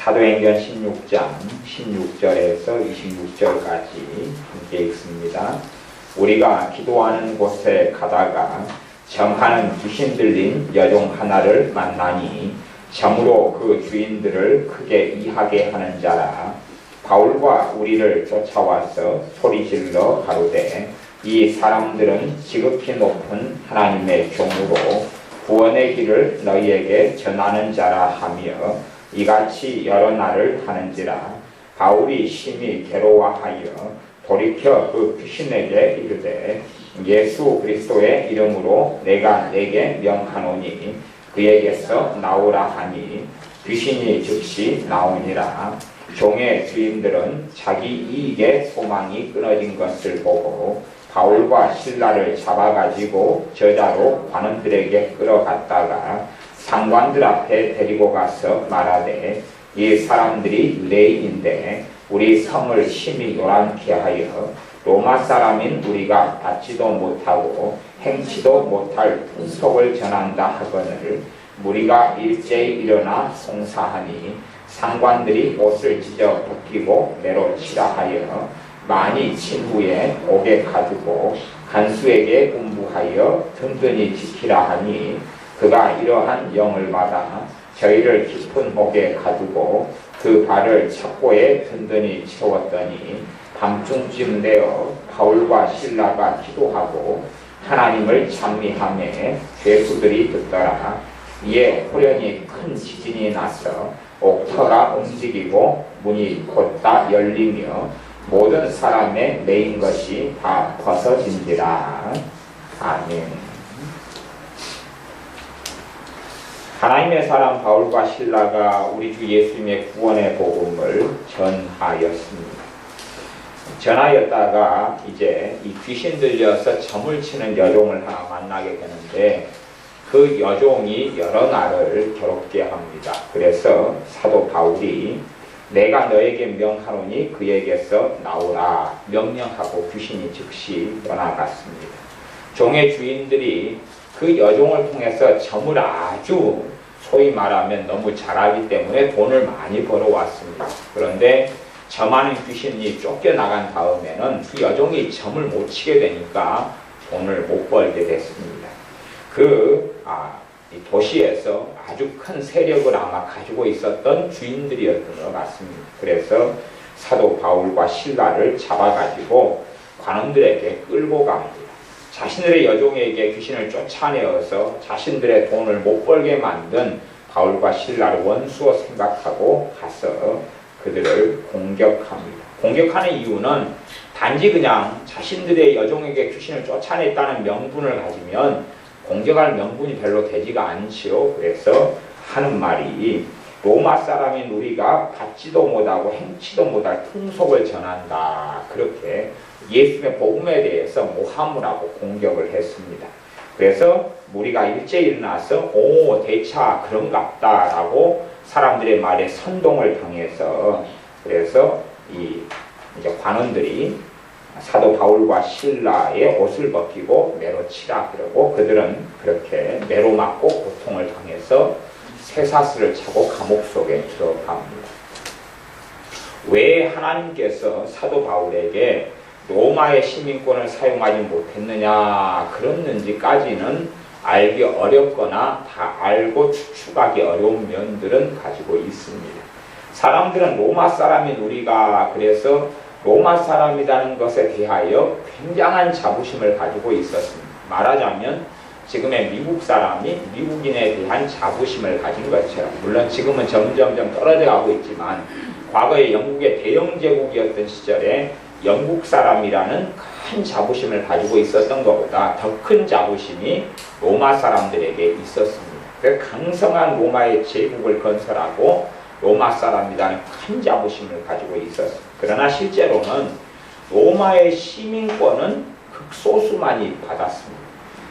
사도행전 16장 16절에서 26절까지 함께 읽습니다. 우리가 기도하는 곳에 가다가 정하는 귀신 들린 여종 하나를 만나니 참으로 그 주인들을 크게 이하게 하는 자라. 바울과 우리를 쫓아와서 소리질러 가로되 이 사람들은 지극히 높은 하나님의 종으로 구원의 길을 너희에게 전하는 자라 하며 이같이 여러 날을 하는지라. 바울이 심히 괴로워하여 돌이켜 그 귀신에게 이르되 예수 그리스도의 이름으로 내가 네게 명하노니 그에게서 나오라 하니 귀신이 즉시 나오니라. 종의 주인들은 자기 이익의 소망이 끊어진 것을 보고 바울과 실라를 잡아가지고 저자로 관원들에게 끌어갔다가 상관들 앞에 데리고 가서 말하되 이 사람들이 유대인인데 우리 성을 심히 요란케 하여 로마 사람인 우리가 받지도 못하고 행치도 못할 풍속을 전한다 하거늘 무리가 일제히 일어나 송사하니 상관들이 옷을 찢어 벗기고 매로 치라 하여 많이 친 후에 옥에 가두고 간수에게 분부하여 든든히 지키라 하니 그가 이러한 영을 받아 저희를 깊은 옥에 가두고 그 발을 착고에 든든히 채웠더니 밤중쯤 되어 바울과 실라가 기도하고 하나님을 찬미하며 죄수들이 듣더라. 이에 호련히 큰 지진이 나서 옥터가 움직이고 문이 곧다 열리며 모든 사람의 매인 것이 다 벗어진지라. 아멘. 하나님의 사람 바울과 실라가 우리 주 예수님의 구원의 복음을 전하였습니다. 전하였다가 이제 이 귀신 들려서 점을 치는 여종을 하나 만나게 되는데 그 여종이 여러 날을 괴롭게 합니다. 그래서 사도 바울이 내가 너에게 명하노니 그에게서 나오라 명령하고 귀신이 즉시 떠나갔습니다. 종의 주인들이 그 여종을 통해서 점을 아주 소위 말하면 너무 잘하기 때문에 돈을 많이 벌어왔습니다. 그런데 점하는 귀신이 쫓겨나간 다음에는 그 여종이 점을 못 치게 되니까 돈을 못 벌게 됐습니다. 이 도시에서 아주 큰 세력을 아마 가지고 있었던 주인들이었던 것 같습니다. 그래서 사도 바울과 실라를 잡아가지고 관원들에게 끌고 갑니다. 자신들의 여종에게 귀신을 쫓아내어서 자신들의 돈을 못 벌게 만든 바울과 실라를 원수로 생각하고 가서 그들을 공격합니다. 공격하는 이유는 단지 그냥 자신들의 여종에게 귀신을 쫓아냈다는 명분을 가지면 공격할 명분이 별로 되지가 않지요. 그래서 하는 말이 로마 사람인 우리가 받지도 못하고 행치도 못할 풍속을 전한다. 그렇게 예수님의 복음에 대해서 모함을 하고 공격을 했습니다. 그래서 무리가 일제히 일어나서 대차 그런갑다 라고 사람들의 말에 선동을 당해서 그래서 이제 관원들이 사도 바울과 실라의 옷을 벗기고 매로 치라 그러고 그들은 그렇게 매로 맞고 고통을 당해서 쇠사슬을 차고 감옥 속에 들어갑니다. 왜 하나님께서 사도 바울에게 로마의 시민권을 사용하지 못했느냐 그랬는지까지는 알기 어렵거나 다 알고 추측하기 어려운 면들은 가지고 있습니다. 사람들은 로마 사람인 우리가 그래서 로마 사람이라는 것에 대하여 굉장한 자부심을 가지고 있었습니다. 말하자면 지금의 미국 사람이 미국인에 대한 자부심을 가진 것처럼 물론 지금은 점점점 떨어져 가고 있지만 과거에 영국의 대영 제국이었던 시절에 영국 사람이라는 큰 자부심을 가지고 있었던 것보다 더 큰 자부심이 로마 사람들에게 있었습니다. 그 강성한 로마의 제국을 건설하고 로마 사람이라는 큰 자부심을 가지고 있었습니다. 그러나 실제로는 로마의 시민권은 극소수만이 받았습니다.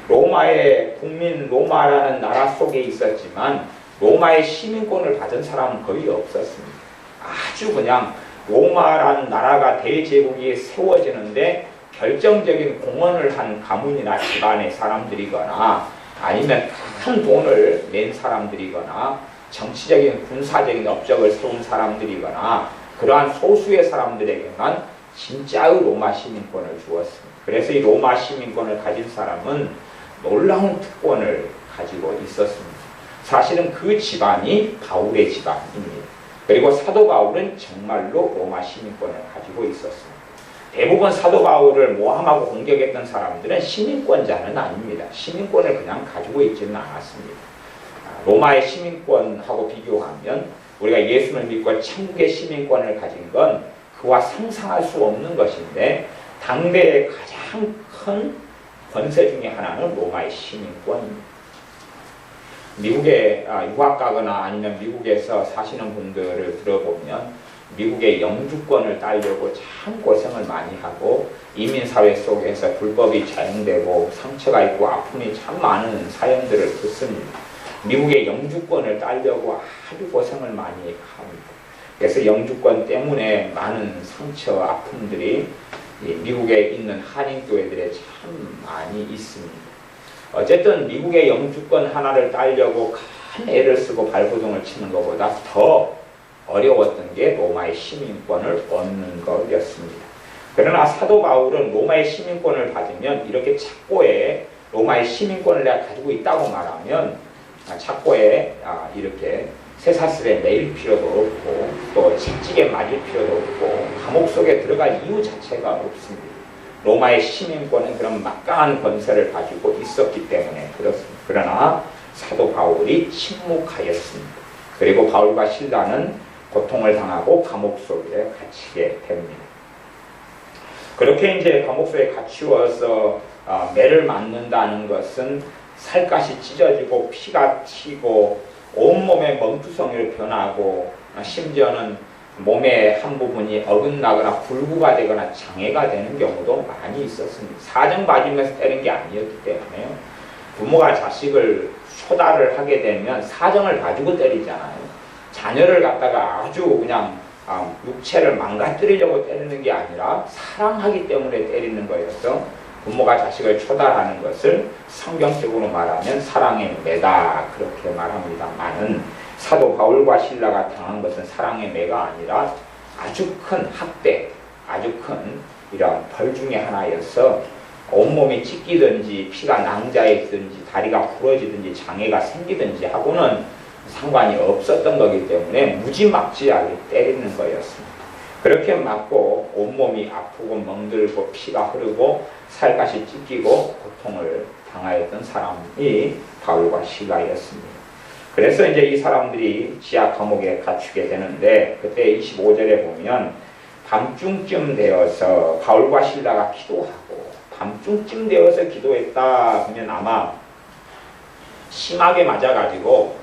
로마의 국민 로마라는 나라 속에 있었지만 로마의 시민권을 받은 사람은 거의 없었습니다. 아주 그냥 로마라는 나라가 대제국이 세워지는데 결정적인 공헌을 한 가문이나 집안의 사람들이거나 아니면 큰 돈을 낸 사람들이거나 정치적인 군사적인 업적을 세운 사람들이거나 그러한 소수의 사람들에게만 진짜의 로마 시민권을 주었습니다. 그래서 이 로마 시민권을 가진 사람은 놀라운 특권을 가지고 있었습니다. 사실은 그 집안이 바울의 집안입니다. 그리고 사도 바울은 정말로 로마 시민권을 가지고 있었습니다. 대부분 사도 바울을 모함하고 공격했던 사람들은 시민권자는 아닙니다. 시민권을 그냥 가지고 있지는 않았습니다. 로마의 시민권하고 비교하면 우리가 예수를 믿고 천국의 시민권을 가진 건 그와 상상할 수 없는 것인데 당대의 가장 큰 권세 중에 하나는 로마의 시민권입니다. 미국에 유학 가거나 아니면 미국에서 사시는 분들을 들어보면 미국의 영주권을 따려고 참 고생을 많이 하고 이민사회 속에서 불법이 자행되고 상처가 있고 아픔이 참 많은 사연들을 듣습니다. 미국의 영주권을 따려고 아주 고생을 많이 합니다. 그래서 영주권 때문에 많은 상처, 아픔들이 미국에 있는 한인교회들에 참 많이 있습니다. 어쨌든 미국의 영주권 하나를 따려고 큰 애를 쓰고 발버둥을 치는 것보다 더 어려웠던 게 로마의 시민권을 얻는 것이었습니다. 그러나 사도 바울은 로마의 시민권을 받으면 이렇게 착고에 로마의 시민권을 내가 가지고 있다고 말하면 착고에 이렇게 쇠사슬에 매일 필요도 없고 또 채찍에 맞을 필요도 없고 감옥 속에 들어갈 이유 자체가 없습니다. 로마의 시민권은 그런 막강한 권세를 가지고 있었기 때문에 그렇습니다. 그러나 사도 바울이 침묵하였습니다. 그리고 바울과 실라는 고통을 당하고 감옥 속에 갇히게 됩니다. 그렇게 이제 감옥 속에 갇히어서 매를 맞는다는 것은 살갗이 찢어지고 피가 튀고 온몸에 멍투성이로 변하고 심지어는 몸의 한 부분이 어긋나거나 불구가 되거나 장애가 되는 경우도 많이 있었습니다. 사정 봐주면서 때린 게 아니었기 때문에요. 부모가 자식을 초달을 하게 되면 사정을 가지고 때리잖아요. 자녀를 갖다가 아주 그냥 육체를 망가뜨리려고 때리는 게 아니라 사랑하기 때문에 때리는 거여서 부모가 자식을 초달하는 것을 성경적으로 말하면 사랑의 매다 그렇게 말합니다만은 사도 바울과 실라가 당한 것은 사랑의 매가 아니라 아주 큰 학대, 아주 큰 이런 벌 중에 하나여서 온몸이 찢기든지 피가 낭자해지든지 다리가 부러지든지 장애가 생기든지 하고는 상관이 없었던 거기 때문에 무지막지하게 때리는 거였습니다. 그렇게 맞고 온몸이 아프고 멍들고 피가 흐르고 살갗이 찢기고 고통을 당하였던 사람이 바울과 실라였습니다. 그래서 이제 이 사람들이 지하 감옥에 갇히게 되는데 그때 25절에 보면 밤중쯤 되어서 바울과 실라가 기도하고 밤중쯤 되어서 기도했다 하면 아마 심하게 맞아가지고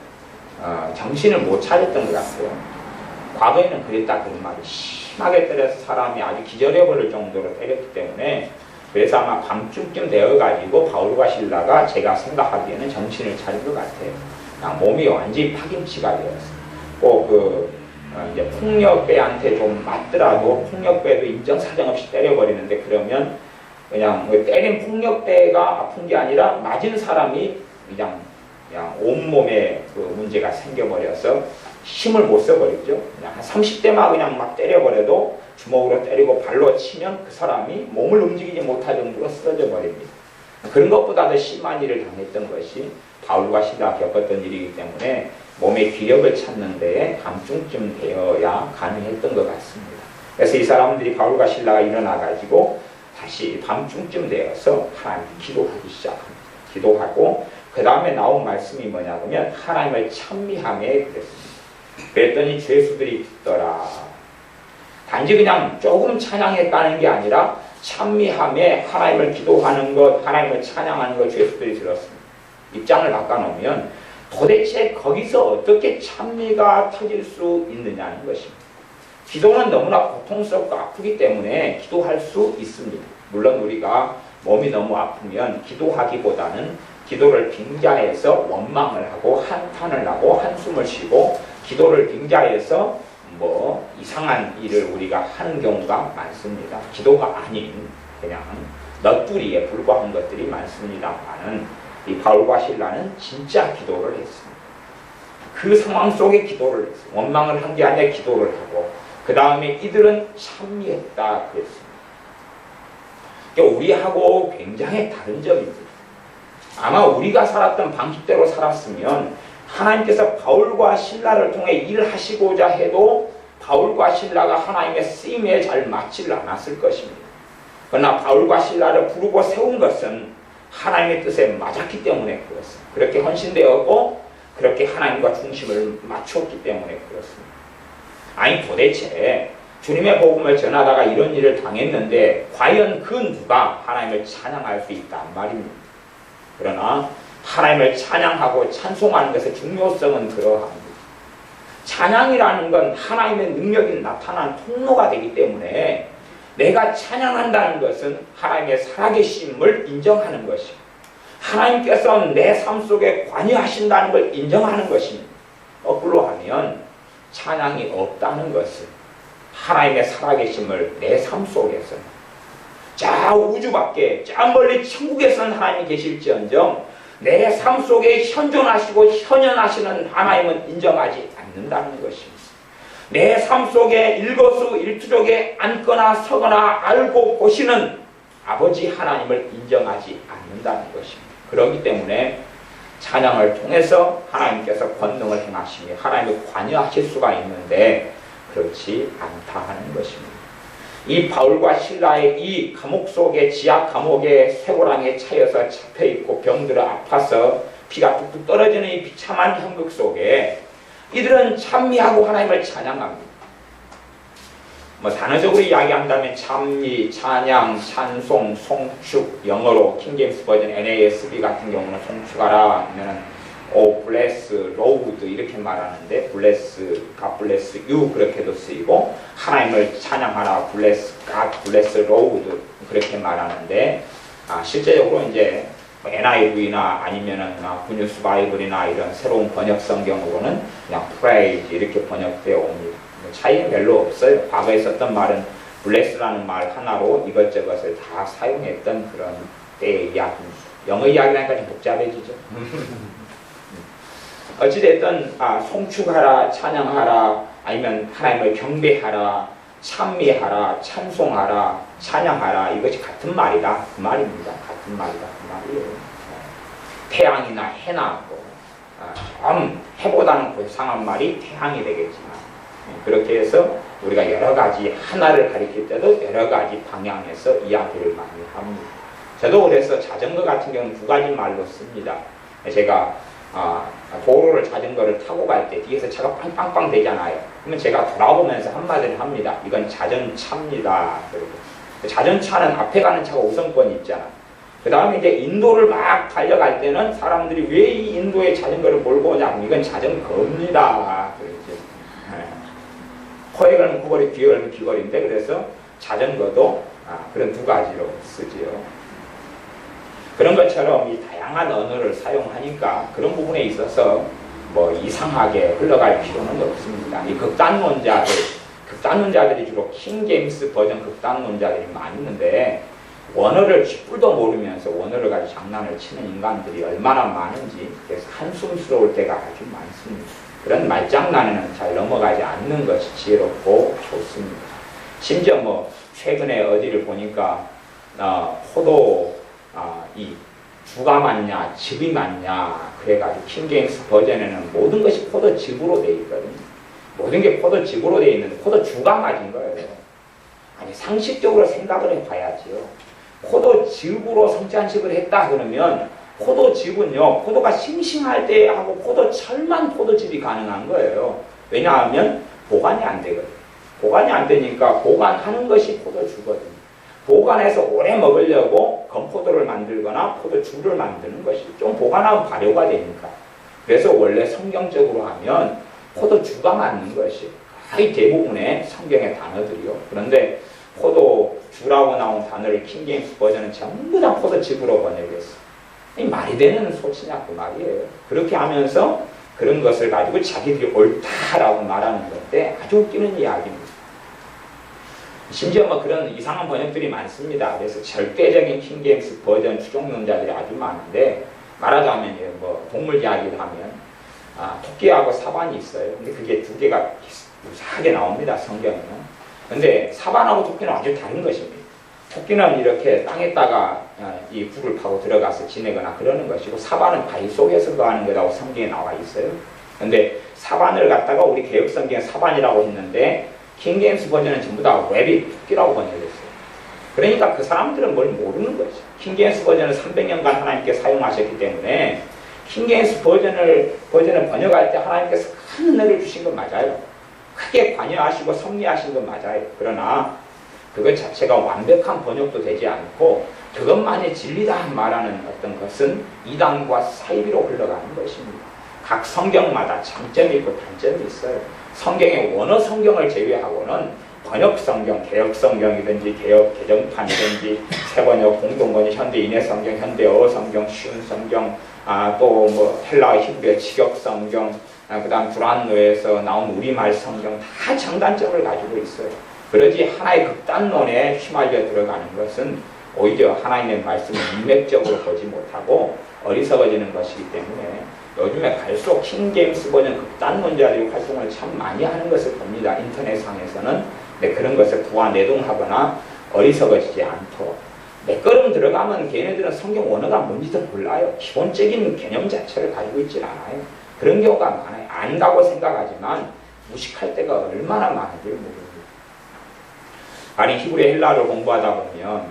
정신을 못 차렸던 것 같아요. 과거에는 그랬다 그런 말이 심하게 때려서 사람이 아주 기절해버릴 정도로 때렸기 때문에 그래서 아마 밤중쯤 되어가지고 바울과 실라가 제가 생각하기에는 정신을 차린 것 같아요. 몸이 완전히 파김치가 되었어요. 꼭 이제 폭력배한테 좀 맞더라도 폭력배도 인정사정 없이 때려버리는데 그러면 그냥 때린 폭력배가 아픈 게 아니라 맞은 사람이 그냥 온몸에 그 문제가 생겨버려서 힘을 못 써버리죠. 그냥 한 30대만 그냥 막 때려버려도 주먹으로 때리고 발로 치면 그 사람이 몸을 움직이지 못할 정도로 쓰러져 버립니다. 그런 것보다도 심한 일을 당했던 것이 바울과 실라가 겪었던 일이기 때문에 몸의 기력을 찾는 데에 밤중쯤 되어야 가능했던 것 같습니다. 그래서 이 사람들이 바울과 실라가 일어나가지고 다시 밤중쯤 되어서 하나님께 기도하기 시작합니다. 기도하고 그 다음에 나온 말씀이 뭐냐 그러면 하나님을 찬미하며 그랬습니다. 그랬더니 죄수들이 듣더라. 단지 그냥 조금 찬양했다는 게 아니라 찬미하며 하나님을 기도하는 것, 하나님을 찬양하는 것 죄수들이 들었습니다. 입장을 바꿔놓으면 도대체 거기서 어떻게 찬미가 터질 수 있느냐는 것입니다. 기도는 너무나 고통스럽고 아프기 때문에 기도할 수 있습니다. 물론 우리가 몸이 너무 아프면 기도하기보다는 기도를 빙자해서 원망을 하고 한탄을 하고 한숨을 쉬고 기도를 빙자해서 뭐 이상한 일을 우리가 하는 경우가 많습니다. 기도가 아닌 그냥 넋두리에 불과한 것들이 많습니다만은 이 바울과 실라는 진짜 기도를 했습니다. 그 상황 속에 기도를 했어요. 원망을 한 게 아니라 기도를 하고 그 다음에 이들은 찬미했다 그랬습니다. 그러니까 우리하고 굉장히 다른 점입니다. 아마 우리가 살았던 방식대로 살았으면 하나님께서 바울과 실라를 통해 일하시고자 해도 바울과 실라가 하나님의 쓰임에 잘 맞지를 않았을 것입니다. 그러나 바울과 실라를 부르고 세운 것은 하나님의 뜻에 맞았기 때문에 그렇습니다. 그렇게 헌신되었고 그렇게 하나님과 중심을 맞췄기 때문에 그렇습니다. 아니 도대체 주님의 복음을 전하다가 이런 일을 당했는데 과연 그 누가 하나님을 찬양할 수 있단 말입니다. 그러나 하나님을 찬양하고 찬송하는 것의 중요성은 그러합니다. 찬양이라는 건 하나님의 능력이 나타나는 통로가 되기 때문에 내가 찬양한다는 것은 하나님의 살아계심을 인정하는 것입니다. 하나님께서 내 삶 속에 관여하신다는 걸 인정하는 것입니다. 거꾸로 하면 찬양이 없다는 것은 하나님의 살아계심을 내 삶 속에서 저 우주 밖에 저 멀리 천국에서는 하나님이 계실지언정 내 삶 속에 현존하시고 현현하시는 하나님은 인정하지 않는다는 것입니다. 내 삶 속에 일거수일투족에 앉거나 서거나 알고 보시는 아버지 하나님을 인정하지 않는다는 것입니다. 그렇기 때문에 찬양을 통해서 하나님께서 권능을 행하시며 하나님이 관여하실 수가 있는데 그렇지 않다 하는 것입니다. 이 바울과 실라의 이 감옥 속에 지하 감옥에 쇠고랑에 차여서 잡혀있고 병들어 아파서 피가 뚝뚝 떨어지는 이 비참한 형국 속에 이들은 찬미하고 하나님을 찬양합니다. 단어적으로 이야기한다면 찬미, 찬양, 찬송, 송축, 영어로 킹제임스 버전 NASB 같은 경우는 송축하라 하면은 bless, Lord 이렇게 말하는데 bless, God bless you 그렇게도 쓰이고 하나님을 찬양하라 bless God, bless Lord 그렇게 말하는데 실제적으로 이제 NIV나 아니면은 굿뉴스 바이블이나 이런 새로운 번역 성경으로는 그냥 praise 이렇게 번역되어 옵니다. 차이는 별로 없어요. 과거에 썼던 말은 bless라는 말 하나로 이것저것을 다 사용했던 그런 때의 이야기입니다. 영어 이야기라니까 좀 복잡해지죠. 어찌됐든 송축하라, 찬양하라, 아니면 하나님을 경배하라, 찬미하라, 찬송하라, 찬양하라 이것이 같은 말이다 그 말입니다. 같은 말이다 그 말이에요. 태양이나 해나 좀 해보다는 고상한 말이 태양이 되겠지만 그렇게 해서 우리가 여러 가지 하나를 가리킬 때도 여러 가지 방향에서 이야기를 많이 합니다. 저도 그래서 자전거 같은 경우는 두 가지 말로 씁니다. 제가 도로를 자전거를 타고 갈 때 뒤에서 차가 빵빵빵 되잖아요. 그러면 제가 돌아보면서 한마디를 합니다. 이건 자전차입니다. 자전차는 앞에 가는 차가 우선권이 있잖아. 그 다음에 이제 인도를 막 달려갈 때는 사람들이 왜 이 인도에 자전거를 몰고 오냐고 이건 자전거입니다. 코에 걸면 코걸이, 귀에 걸면 귀걸이인데 그래서 자전거도 그런 두 가지로 쓰지요. 그런 것처럼 이 다양한 언어를 사용하니까 그런 부분에 있어서 이상하게 흘러갈 필요는 없습니다. 이 극단론자들이 주로 킹제임스 버전 극단론자들이 많이 있는데 원어를 쥐뿔도 모르면서 원어를 가지고 장난을 치는 인간들이 얼마나 많은지 그래서 한숨스러울 때가 아주 많습니다. 그런 말장난에는 잘 넘어가지 않는 것이 지혜롭고 좋습니다. 심지어 최근에 어디를 보니까 포도 이 주가 맞냐 즙이 맞냐 그래가지고 킹제임스 버전에는 모든 것이 포도즙으로 되어 있거든요. 모든 게 포도즙으로 되어 있는데 포도주가 맞은 거예요. 아니 상식적으로 생각을 해봐야지요. 포도즙으로 성찬식을 했다 그러면 포도즙은요 포도가 싱싱할 때 하고 포도철만 포도즙이 가능한 거예요. 왜냐하면 보관이 안 되거든요. 보관이 안 되니까 보관하는 것이 포도주거든요. 보관해서 오래 먹으려고 건포도를 만들거나 포도주를 만드는 것이 좀 보관하면 발효가 되니까. 그래서 원래 성경적으로 하면 포도주가 맞는 것이 거의 대부분의 성경의 단어들이요. 그런데 포도주라고 나온 단어를 킹제임스 버전은 전부 다 포도즙으로 번역했어. 이 말이 되는 소치냐 그 말이에요. 그렇게 하면서 그런 것을 가지고 자기들이 옳다라고 말하는 건데 아주 웃기는 이야기입니다. 심지어 그런 이상한 번역들이 많습니다. 그래서 절대적인 킹제임스 버전 추종론자들이 아주 많은데 말하자면 동물 이야기를 하면 토끼하고 사반이 있어요. 근데 그게 두 개가 유사하게 나옵니다. 성경에는. 근데 사반하고 토끼는 아주 다른 것입니다. 토끼는 이렇게 땅에다가 이 굴을 파고 들어가서 지내거나 그러는 것이고, 사반은 바위 속에서 거하는 거라고 성경에 나와 있어요. 근데 사반을 갖다가 우리 개혁 성경에 사반이라고 했는데 킹제임스 버전은 전부 다 래빗, 토끼라고 번역했어요. 그러니까 그 사람들은 뭘 모르는 거죠. 킹제임스 버전을 300년간 하나님께 사용하셨기 때문에 킹제임스 버전을 번역할 때 하나님께서 큰 은혜를 주신 건 맞아요. 크게 관여하시고 섭리하신 건 맞아요. 그러나 그것 자체가 완벽한 번역도 되지 않고 그것만이 진리다 말하는 어떤 것은 이단과 사이비로 흘러가는 것입니다. 각 성경마다 장점이 있고 단점이 있어요. 성경의 원어 성경을 제외하고는 번역 성경, 개혁 성경이든지 개혁 개정판이든지 새번역, 공동번역, 현대인해 성경, 현대어 성경, 쉬운 성경, 또 뭐 헬라어, 히브리어 직역 성경, 그다음 불안노에서 나온 우리말 성경 다 장단점을 가지고 있어요. 그러지 하나의 극단론에 휘말려 들어가는 것은 오히려 하나님의 말씀을 인맥적으로 보지 못하고 어리석어지는 것이기 때문에 요즘에 갈수록 킹제임스 버전 극단론자들이 활동을 참 많이 하는 것을 봅니다. 인터넷상에서는. 네, 그런 것을 부안내동하거나 어리석어지지 않도록. 매걸음 들어가면 걔네들은 성경 원어가 뭔지도 몰라요. 기본적인 개념 자체를 가지고 있질 않아요. 그런 경우가 많아요. 안다고 생각하지만 무식할 때가 얼마나 많은지 모릅니다. 아니 히브리 헬라어를 공부하다 보면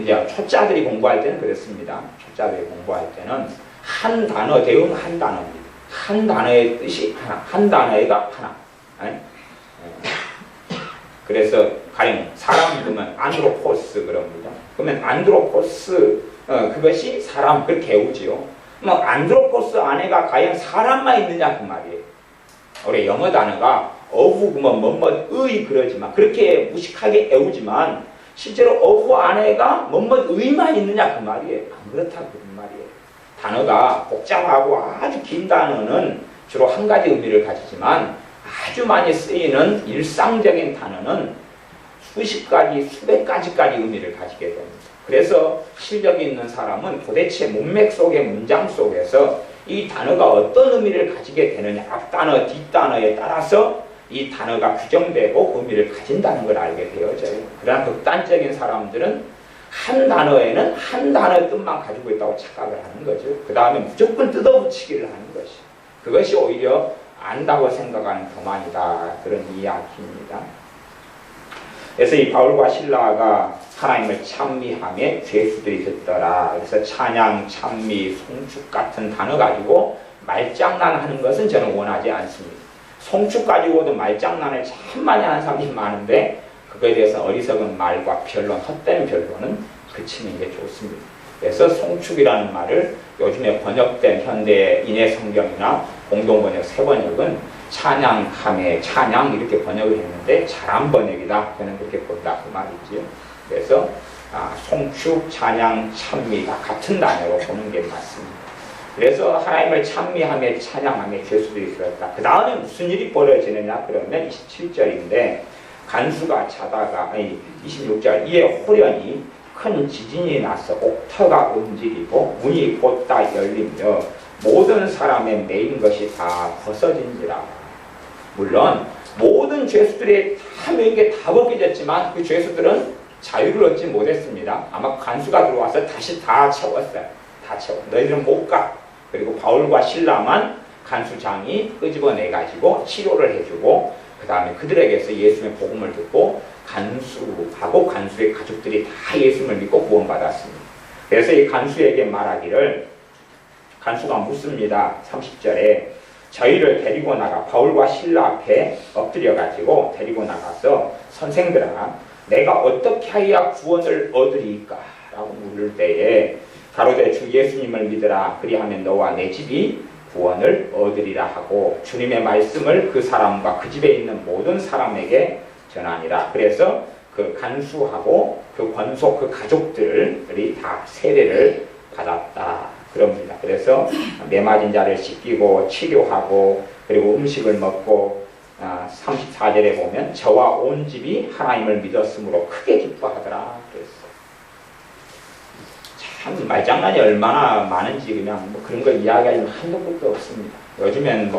이제 초짜들이 공부할 때는 그렇습니다. 초짜들이 공부할 때는 한 단어 대응 한 단어입니다. 한 단어의 뜻이 하나, 한 단어가 하나. 그래서 가령 사람 그러면 안드로포스 그럽니다. 그러면 안드로포스 그것이 사람 그렇게 외우지요. 뭐 안드로포스 안에가 과연 사람만 있느냐 그 말이에요. 우리 영어 단어가 of 그러면 뭐뭐의 그러지만 그렇게 무식하게 외우지만 실제로 of 안에가 뭐뭐의만 있느냐 그 말이에요. 안 그렇다 그 말이에요. 단어가 복잡하고 아주 긴 단어는 주로 한 가지 의미를 가지지만 아주 많이 쓰이는 일상적인 단어는 수십 가지, 수백 가지까지 의미를 가지게 됩니다. 그래서 실력이 있는 사람은 도대체 문맥 속의 문장 속에서 이 단어가 어떤 의미를 가지게 되느냐, 앞단어, 뒷단어에 따라서 이 단어가 규정되고 의미를 가진다는 걸 알게 되어져요. 그러나 극단적인 사람들은 한 단어에는 한 단어의 뜻만 가지고 있다고 착각을 하는 거죠. 그 다음에 무조건 뜯어붙이기를 하는 것이. 그것이 오히려 안다고 생각하는 교만이다. 그런 이야기입니다. 그래서 이 바울과 실라가 하나님을 찬미하며 죄수들이 듣더라. 그래서 찬양, 찬미, 송축 같은 단어 가지고 말장난하는 것은 저는 원하지 않습니다. 송축 가지고도 말장난을 참 많이 하는 사람이 많은데 그거에 대해서 어리석은 말과 변론, 헛된 변론은 그치는 게 좋습니다. 그래서 송축이라는 말을 요즘에 번역된 현대인의 성경이나 공동번역, 새번역은 찬양함에 찬양 이렇게 번역을 했는데 잘한 번역이다. 저는 그렇게 본다 그 말이지요. 그래서 송축, 찬양, 찬미가 같은 단어로 보는 게 맞습니다. 그래서 하나님을 찬미하며 찬양하며 죄수들이 들었다. 그 다음에 무슨 일이 벌어지느냐 그러면 27절인데 간수가 자다가 26절 이에 호련히 큰 지진이 나서 옥터가 움직이고 문이 곧다 열리며 모든 사람의 매인 것이 다 벗어진지라. 물론 모든 죄수들이 다 매인 게 다 벗겨졌지만 그 죄수들은 자유를 얻지 못했습니다. 아마 간수가 들어와서 다시 다 채웠어요. 다 채워. 너희들은 못 가. 그리고 바울과 실라만 간수장이 끄집어내가지고 치료를 해주고 그 다음에 그들에게서 예수의 복음을 듣고 간수하고 간수의 가족들이 다 예수를 믿고 구원받았습니다. 그래서 이 간수에게 말하기를 간수가 묻습니다. 30절에 저희를 데리고 나가 바울과 실라 앞에 엎드려가지고 데리고 나가서 선생들아 내가 어떻게 하여야 구원을 얻으리까? 라고 물을 때에 가로되 주 예수님을 믿으라 그리하면 너와 내 집이 구원을 얻으리라 하고 주님의 말씀을 그 사람과 그 집에 있는 모든 사람에게 전하니라. 그래서 그 간수하고 그 권속 그 가족들이 다 세례를 받았다. 그럽니다. 그래서 매맞은 자를 씻기고 치료하고 그리고 음식을 먹고 34절에 보면 저와 온 집이 하나님을 믿었으므로 크게 기뻐하더라. 그랬어요. 참 말장난이 얼마나 많은지 그냥 뭐 그런 거 이야기하면 한도 끝도 없습니다. 요즘엔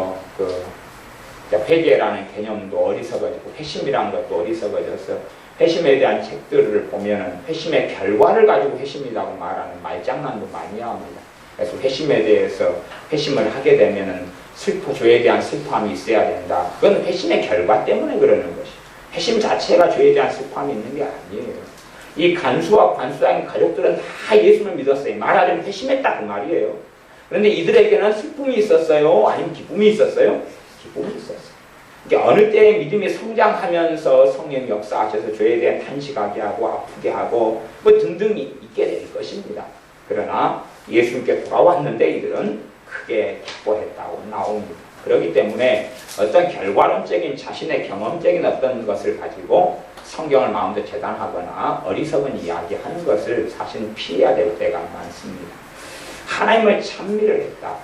회계라는 개념도 어리석어지고 회심이라는 것도 어리석어져서 회심에 대한 책들을 보면은 회심의 결과를 가지고 회심이라고 말하는 말장난도 많이 합니다. 그래서 회심에 대해서 회심을 하게 되면은 죄에 대한 슬픔이 있어야 된다. 그건 회심의 결과 때문에 그러는 것이. 회심 자체가 죄에 대한 슬픔이 있는 게 아니에요. 이 간수와 관수당의 가족들은 다 예수를 믿었어요. 말하자면 회심했다 그 말이에요. 그런데 이들에게는 슬픔이 있었어요? 아니면 기쁨이 있었어요? 기쁨이 있었어요. 그러니까 어느 때에 믿음이 성장하면서 성령이 역사하셔서 죄에 대한 탄식하게 하고 아프게 하고 등등 있게 될 것입니다. 그러나 예수님께 돌아왔는데 이들은 크게 기뻐했다고 나옵니다. 그렇기 때문에 어떤 결과론적인 자신의 경험적인 어떤 것을 가지고 성경을 마음대로 재단하거나 어리석은 이야기하는 것을 사실 피해야 될 때가 많습니다. 하나님을 찬미를 했다.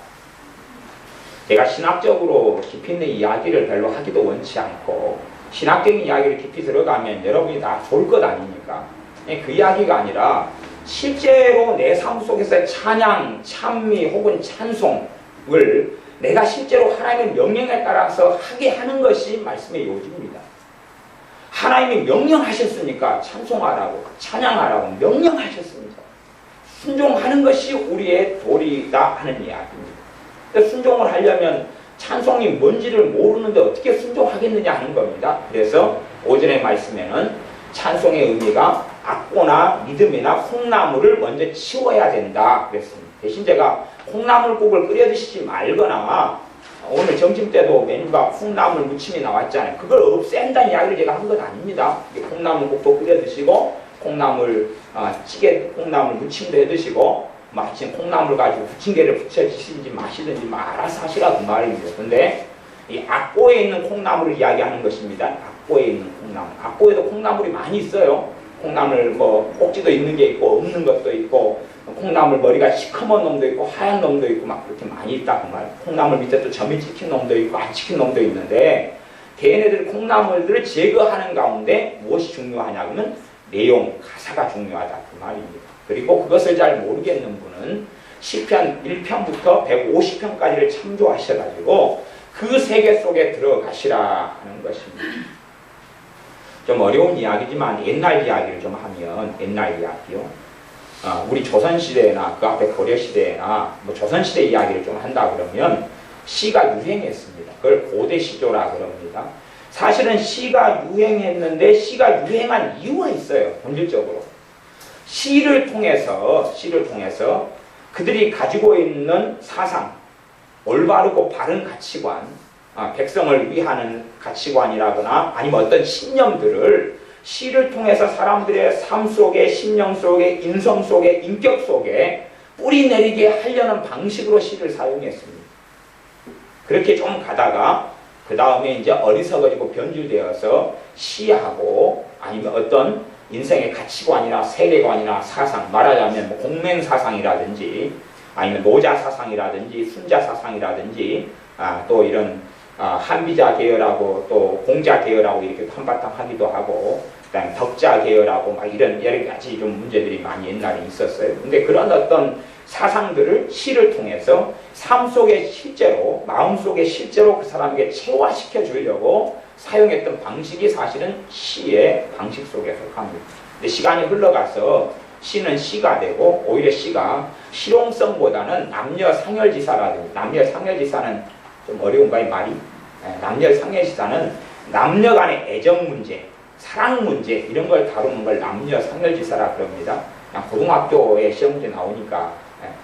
제가 신학적으로 깊이 있는 이야기를 별로 하기도 원치 않고 신학적인 이야기를 깊이 들어가면 여러분이 다 좋을 것 아닙니까? 그 이야기가 아니라 실제로 내 삶 속에서 찬양, 찬미 혹은 찬송을 내가 실제로 하나님의 명령에 따라서 하게 하는 것이 말씀의 요지입니다. 하나님이 명령하셨으니까 찬송하라고 찬양하라고 명령하셨습니다. 순종하는 것이 우리의 도리다 하는 이야기입니다. 순종을 하려면 찬송이 뭔지를 모르는데 어떻게 순종하겠느냐 하는 겁니다. 그래서 오전의 말씀에는 찬송의 의미가 악보나 믿음이나 콩나물을 먼저 치워야 된다 그랬습니다. 대신 제가 콩나물국을 끓여 드시지 말거나 오늘 점심 때도 메뉴가 콩나물 무침이 나왔잖아요. 그걸 없앤다는 이야기를 제가 한 건 아닙니다. 콩나물국도 끓여 드시고 콩나물 찌개, 콩나물 무침도 해 드시고 마침 콩나물 가지고 부침개를 부쳐 드시든지 마시든지 알아서 하시라 그 말입니다. 근데 이 악보에 있는 콩나물을 이야기하는 것입니다. 악보에 있는 콩나물. 악보에도 콩나물이 많이 있어요. 콩나물 꼭지도 있는 게 있고 없는 것도 있고 콩나물 머리가 시커먼 놈도 있고 하얀 놈도 있고 막 그렇게 많이 있다 그 말. 콩나물 밑에 또 점이 찍힌 놈도 있고 안 찍힌 놈도 있는데 걔네들 콩나물들을 제거하는 가운데 무엇이 중요하냐 그러면 내용, 가사가 중요하다 그 말입니다. 그리고 그것을 잘 모르겠는 분은 시편 1편부터 150편까지를 참조하셔가지고 그 세계 속에 들어가시라 하는 것입니다. 좀 어려운 이야기지만 옛날 이야기를 좀 하면 옛날 이야기요. 우리 조선시대나 그 앞에 고려시대나 조선시대 이야기를 좀 한다 그러면 시가 유행했습니다. 그걸 고대시조라 그럽니다. 사실은 시가 유행했는데 시가 유행한 이유가 있어요. 본질적으로. 시를 통해서 그들이 가지고 있는 사상, 올바르고 바른 가치관, 백성을 위하는 가치관이라거나 아니면 어떤 신념들을 시를 통해서 사람들의 삶 속에, 심령 속에, 인성 속에, 인격 속에 뿌리내리게 하려는 방식으로 시를 사용했습니다. 그렇게 좀 가다가 그 다음에 이제 어리석어지고 변질되어서 시하고 아니면 어떤 인생의 가치관이나 세계관이나 사상, 말하자면 공맹사상이라든지 아니면 노자사상이라든지 순자사상이라든지 또 이런 한비자 계열하고 또 공자 계열하고 이렇게 한바탕 하기도 하고 그다음에 덕자 계열하고 막 이런 여러 가지 좀 문제들이 많이 옛날에 있었어요. 근데 그런 어떤 사상들을 시를 통해서 삶 속에 실제로 마음 속에 실제로 그 사람에게 체화시켜 주려고 사용했던 방식이 사실은 시의 방식 속에 속합니다. 근데 시간이 흘러가서 시는 시가 되고 오히려 시가 실용성보다는 남녀상열지사라든지 남녀상열지사는 좀 어려운가요 말이? 남녀상열지사는 남녀 간의 애정 문제, 사랑 문제 이런 걸 다루는 걸 남녀상열지사라 그럽니다. 고등학교에 시험 문제 나오니까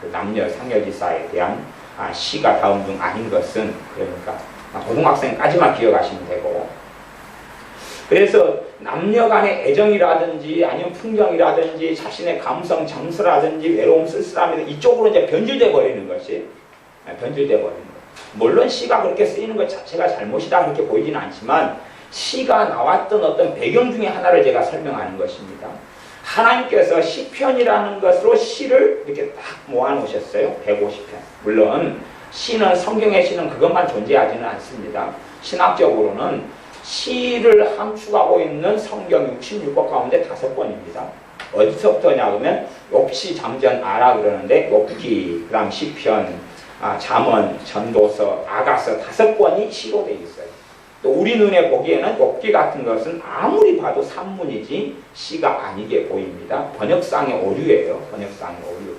그 남녀상열지사에 대한 시가 다음 중 아닌 것은 그러니까 고등학생까지만 기억하시면 되고 그래서 남녀 간의 애정이라든지 아니면 풍경이라든지 자신의 감성, 정서라든지 외로움, 쓸쓸함이 이쪽으로 이제 변질돼 버리는 것이 변질돼 버리는 것. 물론 시가 그렇게 쓰이는 것 자체가 잘못이다 그렇게 보이지는 않지만 시가 나왔던 어떤 배경 중에 하나를 제가 설명하는 것입니다. 하나님께서 시편이라는 것으로 시를 이렇게 딱 모아놓으셨어요. 150편. 물론 시는 성경의 시는 그것만 존재하지는 않습니다. 신학적으로는 시를 함축하고 있는 성경 66권 가운데 5권입니다. 어디서부터냐 그러면 욥시, 잠전, 아라 그러는데 욥기, 그 다음 시편, 잠언, 전도서, 아가서 5권이 시로 되어 있어요. 또 우리 눈에 보기에는 욥기 같은 것은 아무리 봐도 산문이지 시가 아니게 보입니다. 번역상의 오류예요. 번역상의 오류.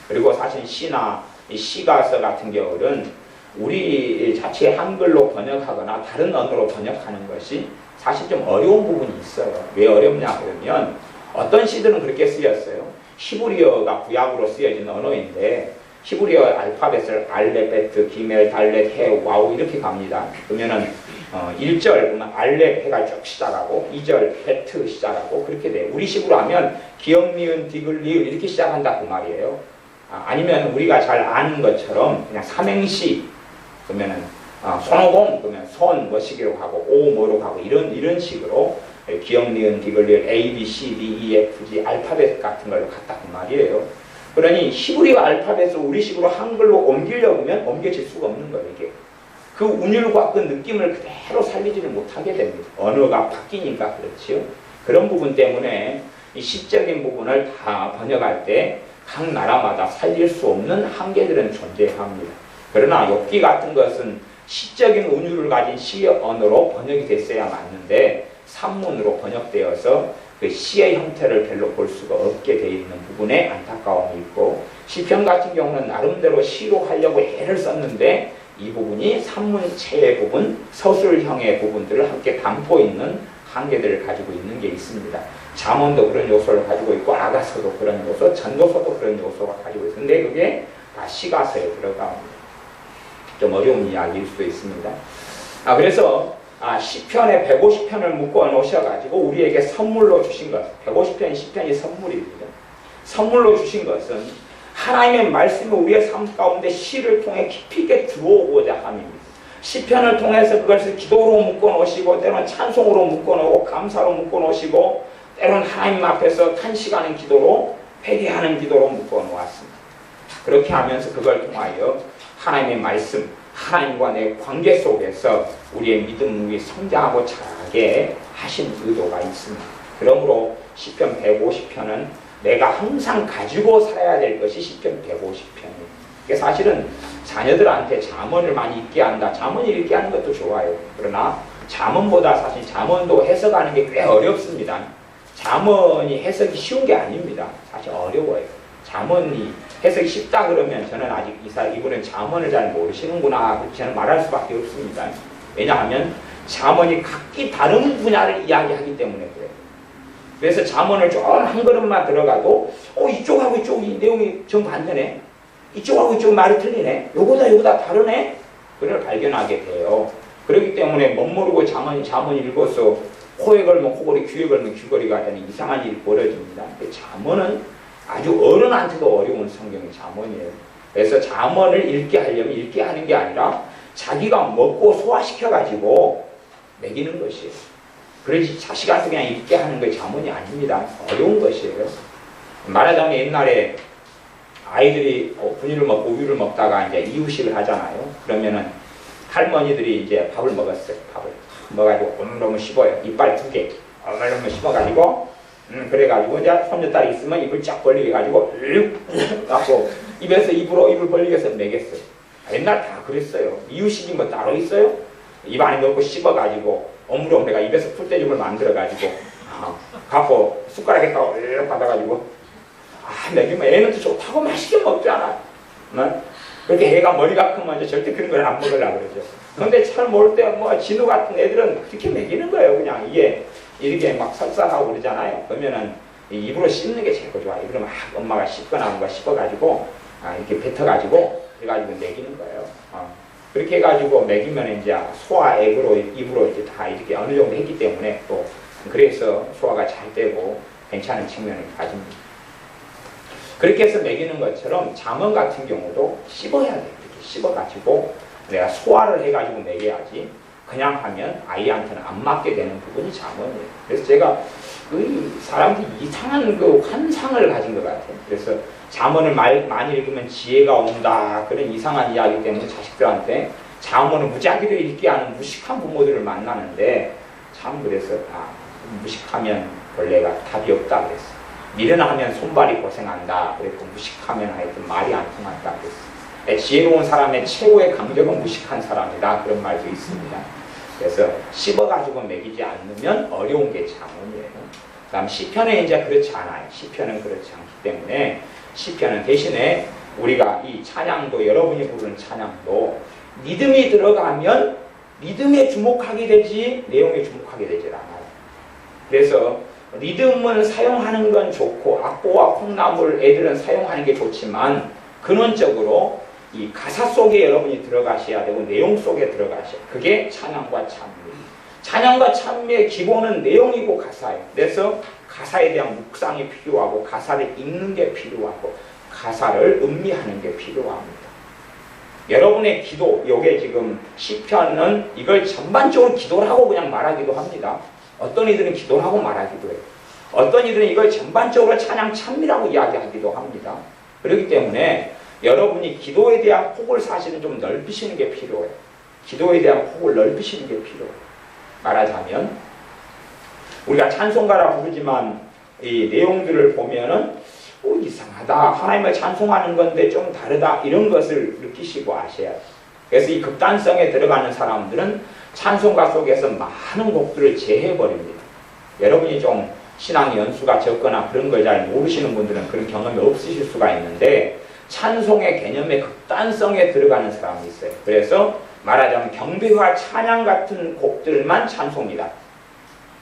그리고 사실 시나 이 시가서 같은 경우는 우리 자체 한글로 번역하거나 다른 언어로 번역하는 것이 사실 좀 어려운 부분이 있어요. 왜 어렵냐 그러면 어떤 시들은 그렇게 쓰였어요. 히브리어가 구약으로 쓰여진 언어인데 히브리어 알파벳을 알레베트, 기멜, 달렛, 해, 와우 이렇게 갑니다. 그러면은 1절 그러면 알렙 해가 쭉 시작하고 2절 베트 시작하고 그렇게 돼요. 우리 식으로 하면 기역, 미은, 디귿, 리을 이렇게 시작한다 그 말이에요. 아니면 우리가 잘 아는 것처럼 그냥 삼행시 그러면은 손오공 그러면 손 뭐시기로 가고 오 뭐로 가고 이런 식으로 기역, 미은, 디귿, 리을 A, B, C, D, E, F, G 알파벳 같은 걸로 갔다 그 말이에요. 그러니 히브리어 알파벳을 우리식으로 한글로 옮기려고 하면 옮겨질 수가 없는 거예요. 이게 그 운율과 그 느낌을 그대로 살리지를 못하게 됩니다. 언어가 바뀌니까 그렇지요. 그런 부분 때문에 이 시적인 부분을 다 번역할 때 각 나라마다 살릴 수 없는 한계들은 존재합니다. 그러나 욥기 같은 것은 시적인 운율을 가진 시 언어로 번역이 됐어야 맞는데 산문으로 번역되어서 그 시의 형태를 별로 볼 수가 없게 되어 있는 부분에 안타까움이 있고 시편 같은 경우는 나름대로 시로 하려고 애를 썼는데 이 부분이 산문체의 부분, 서술형의 부분들을 함께 담고 있는 한계들을 가지고 있는 게 있습니다. 잠언도 그런 요소를 가지고 있고 아가서도 그런 요소, 전도서도 그런 요소가 가지고 있는데 그게 다 시가서에 들어갑니다. 좀 어려운 이야기일 수도 있습니다. 그래서 시편의 150편을 묶어 놓으셔가지고 우리에게 선물로 주신 것, 150편, 10편이 선물입니다. 선물로 주신 것은 하나님의 말씀이 우리의 삶 가운데 시를 통해 깊이 있게 들어오고자 함입니다. 시편을 통해서 그것을 기도로 묶어 놓으시고 때로는 찬송으로 묶어 놓고 감사로 묶어 놓으시고 때로는 하나님 앞에서 탄식하는 기도로 회개하는 기도로 묶어 놓았습니다. 그렇게 하면서 그걸 통하여 하나님의 말씀, 하나님과 내 관계 속에서 우리의 믿음이 성장하고 자라게 하신 의도가 있습니다. 그러므로 시편 150편은 내가 항상 가지고 살아야 될 것이 시편 150편입니다. 사실은 자녀들한테 잠언을 많이 읽게 한다. 잠언을 읽게 하는 것도 좋아요. 그러나 잠언보다 사실 잠언도 해석하는 게 꽤 어렵습니다. 잠언이 해석이 쉬운 게 아닙니다. 사실 어려워요. 잠언이 해석이 쉽다 그러면 저는 아직 이분은 잠언을 잘 모르시는구나 그렇게 저는 말할 수밖에 없습니다. 왜냐하면 잠언이 각기 다른 분야를 이야기하기 때문에 그래요. 그래서 잠언을 좀 한 걸음만 들어가도 이쪽하고 이쪽 이 내용이 정반대네. 이쪽하고 이쪽 말이 틀리네. 요거다 다르네. 그걸 발견하게 돼요. 그렇기 때문에 멋모르고 잠언 읽어서 코에 걸면 코걸이, 귀에 걸면 귀걸이가 되는 이상한 일이 벌어집니다. 잠언은 아주 어른한테도 어려운 성경이 잠언이에요. 그래서 잠언을 읽게 하려면 읽게 하는 게 아니라 자기가 먹고 소화시켜가지고 먹이는 것이에요. 그러지 자식한테 그냥 읽게 하는 게 잠언이 아닙니다. 어려운 것이에요. 말하자면 옛날에 아이들이 분유를 먹고 우유를 먹다가 이제 이유식을 하잖아요. 그러면은 할머니들이 이제 밥을 먹었어요. 밥을 먹어가지고 오물오물 씹어요. 이빨 2개 오물오물 씹어가지고 그래가지고 이제 손녀딸이 있으면 입을 쫙 벌리게 해가지고 갖고 입에서 입을 벌리게 해서 먹였어요. 옛날 다 그랬어요. 이유식이 뭐 따로 있어요? 입 안에 넣고 씹어가지고 오물오물해가 입에서 풀떼죽을 만들어가지고 갖고 숟가락에다가 받아가지고 먹이면 애는 또 좋다고 맛있게 먹잖아. 그렇게 애가 머리가 크면 이제 절대 그런 걸 안 먹으려고 그러죠. 근데 잘 모를 때 진우 같은 애들은 그렇게 먹이는 거예요. 그냥 이게 이렇게 막 설사하고 그러잖아요. 그러면은 입으로 씹는 게 제일 좋아요. 그러면 엄마가 씹거나 뭔가 씹어가지고 이렇게 뱉어가지고 그래가지고 먹이는 거예요. 그렇게 해가지고 먹이면 이제 소화액으로 입으로 이제 다 이렇게 어느 정도 했기 때문에 또 그래서 소화가 잘 되고 괜찮은 측면을 가집니다. 그렇게 해서 먹이는 것처럼 잠언 같은 경우도 씹어야 돼요. 이렇게 씹어가지고 내가 소화를 해가지고 먹여야지 그냥 하면 아이한테는 안 맞게 되는 부분이 잠언이에요. 그래서 제가 사람들이 이상한 그 환상을 가진 것 같아요. 그래서 잠언을 많이 읽으면 지혜가 온다 그런 이상한 이야기 때문에 자식들한테 잠언을 무작위로 읽게 하는 무식한 부모들을 만나는데 참 그래서 무식하면 벌레가 답이 없다 그랬어요. 미련하면 손발이 고생한다 그랬고 무식하면 하여튼 말이 안 통한다 그랬어요. 지혜로운 사람의 최고의 강적은 무식한 사람이다. 그런 말도 있습니다. 그래서 씹어가지고 먹이지 않으면 어려운 게 자문이에요. 그 다음 시편은 이제 그렇지 않아요. 시편은 그렇지 않기 때문에 시편은 대신에 우리가 이 찬양도, 여러분이 부르는 찬양도 리듬이 들어가면 리듬에 주목하게 되지 내용에 주목하게 되질 않아요. 그래서 리듬은 사용하는 건 좋고 악보와 콩나물 애들은 사용하는 게 좋지만 근원적으로 이 가사 속에 여러분이 들어가셔야 되고 내용 속에 들어가셔야, 그게 찬양과 찬미. 찬양과 찬미의 기본은 내용이고 가사예요. 그래서 가사에 대한 묵상이 필요하고 가사를 읽는 게 필요하고 가사를 음미하는 게 필요합니다. 여러분의 기도, 요게 지금 시편은 이걸 전반적으로 기도라고 그냥 말하기도 합니다. 어떤 이들은 기도를 하고 말하기도 해요. 어떤 이들은 이걸 전반적으로 찬양 찬미라고 이야기하기도 합니다. 그렇기 때문에 여러분이 기도에 대한 폭을 사실은 좀 넓히시는 게 필요해요. 기도에 대한 폭을 넓히시는 게 필요해요. 말하자면 우리가 찬송가라 부르지만 이 내용들을 보면은 이상하다, 하나님을 찬송하는 건데 좀 다르다, 이런 것을 느끼시고 아셔야 돼요. 그래서 이 극단성에 들어가는 사람들은 찬송가 속에서 많은 곡들을 제해버립니다. 여러분이 좀 신앙 연수가 적거나 그런 걸 잘 모르시는 분들은 그런 경험이 없으실 수가 있는데 찬송의 개념의 극단성에 들어가는 사람이 있어요. 그래서 말하자면 경배와 찬양 같은 곡들만 찬송이다.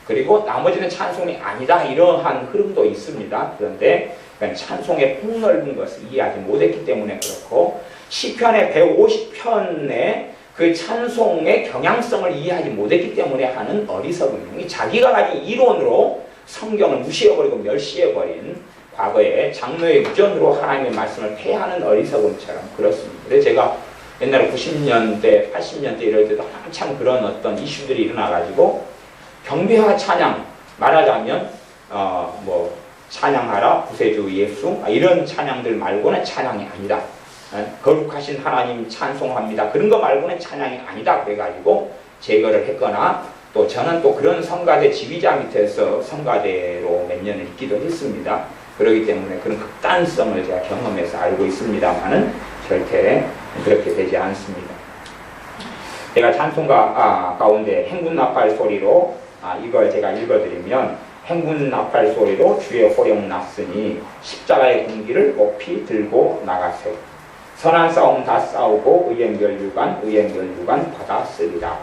그리고 나머지는 찬송이 아니다, 이러한 흐름도 있습니다. 그런데 찬송의 폭넓은 것을 이해하지 못했기 때문에 그렇고, 시편의 150편의 그 찬송의 경향성을 이해하지 못했기 때문에 하는 어리석음이, 자기가 가진 이론으로 성경을 무시해버리고 멸시해버린 과거에 장로의 무전으로 하나님의 말씀을 폐하는 어리석음처럼 그렇습니다. 그래서 제가 옛날에 90년대, 80년대 이럴 때도 한참 그런 어떤 이슈들이 일어나가지고 경배와 찬양, 말하자면 찬양하라 구세주 예수, 이런 찬양들 말고는 찬양이 아니다. 거룩하신 하나님 찬송합니다, 그런 거 말고는 찬양이 아니다. 그래가지고 제거를 했거나, 또 저는 또 그런 성가대 지휘자 밑에서 성가대로 몇 년을 있기도 했습니다. 그렇기 때문에 그런 극단성을 제가 경험해서 알고 있습니다만은 절대 그렇게 되지 않습니다. 제가 찬송가 가운데 행군 나팔 소리로 이걸 제가 읽어드리면, 행군 나팔 소리로 주의 호령 났으니 십자가의 군기를 높이 들고 나가세요. 선한 싸움 다 싸우고 의의 멸류관 받았으리라.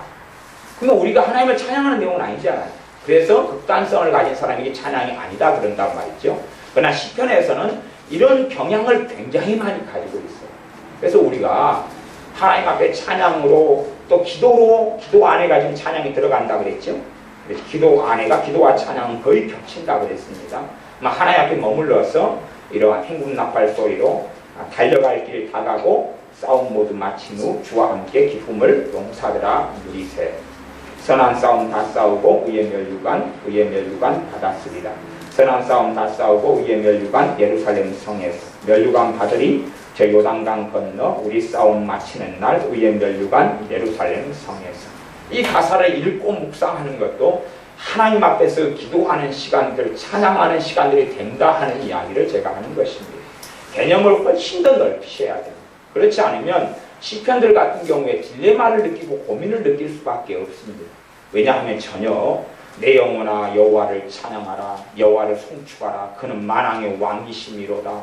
그러면 우리가 하나님을 찬양하는 내용은 아니잖아요. 그래서 극단성을 가진 사람에게 찬양이 아니다 그런단 말이죠. 그러나 시편에서는 이런 경향을 굉장히 많이 가지고 있어요. 그래서 우리가 하나님 앞에 찬양으로, 또 기도로, 기도 안에가 지금 찬양이 들어간다 그랬죠. 기도 안에가 기도와 찬양은 거의 겹친다 그랬습니다. 하나님 앞에 머물러서 이러한 행군 나팔 소리로 달려갈 길 다 가고 싸움 모두 마친 후 주와 함께 기쁨을 용사들아 누리세. 선한 싸움 다 싸우고 의의 멸류관 받았으리라. 선한 싸움 다 싸우고 의의 멸류관 예루살렘 성에서 멸류관 받으리. 저 요단강 건너 우리 싸움 마치는 날 의의 멸류관 예루살렘 성에서. 이 가사를 읽고 묵상하는 것도 하나님 앞에서 기도하는 시간들, 찬양하는 시간들이 된다 하는 이야기를 제가 하는 것입니다. 개념을 훨씬 더 넓히셔야 됩니다. 그렇지 않으면 시편들 같은 경우에 딜레마를 느끼고 고민을 느낄 수밖에 없습니다. 왜냐하면 전혀 내 영혼아 여호와를 찬양하라, 여호와를 송축하라, 그는 만왕의 왕이심이로다,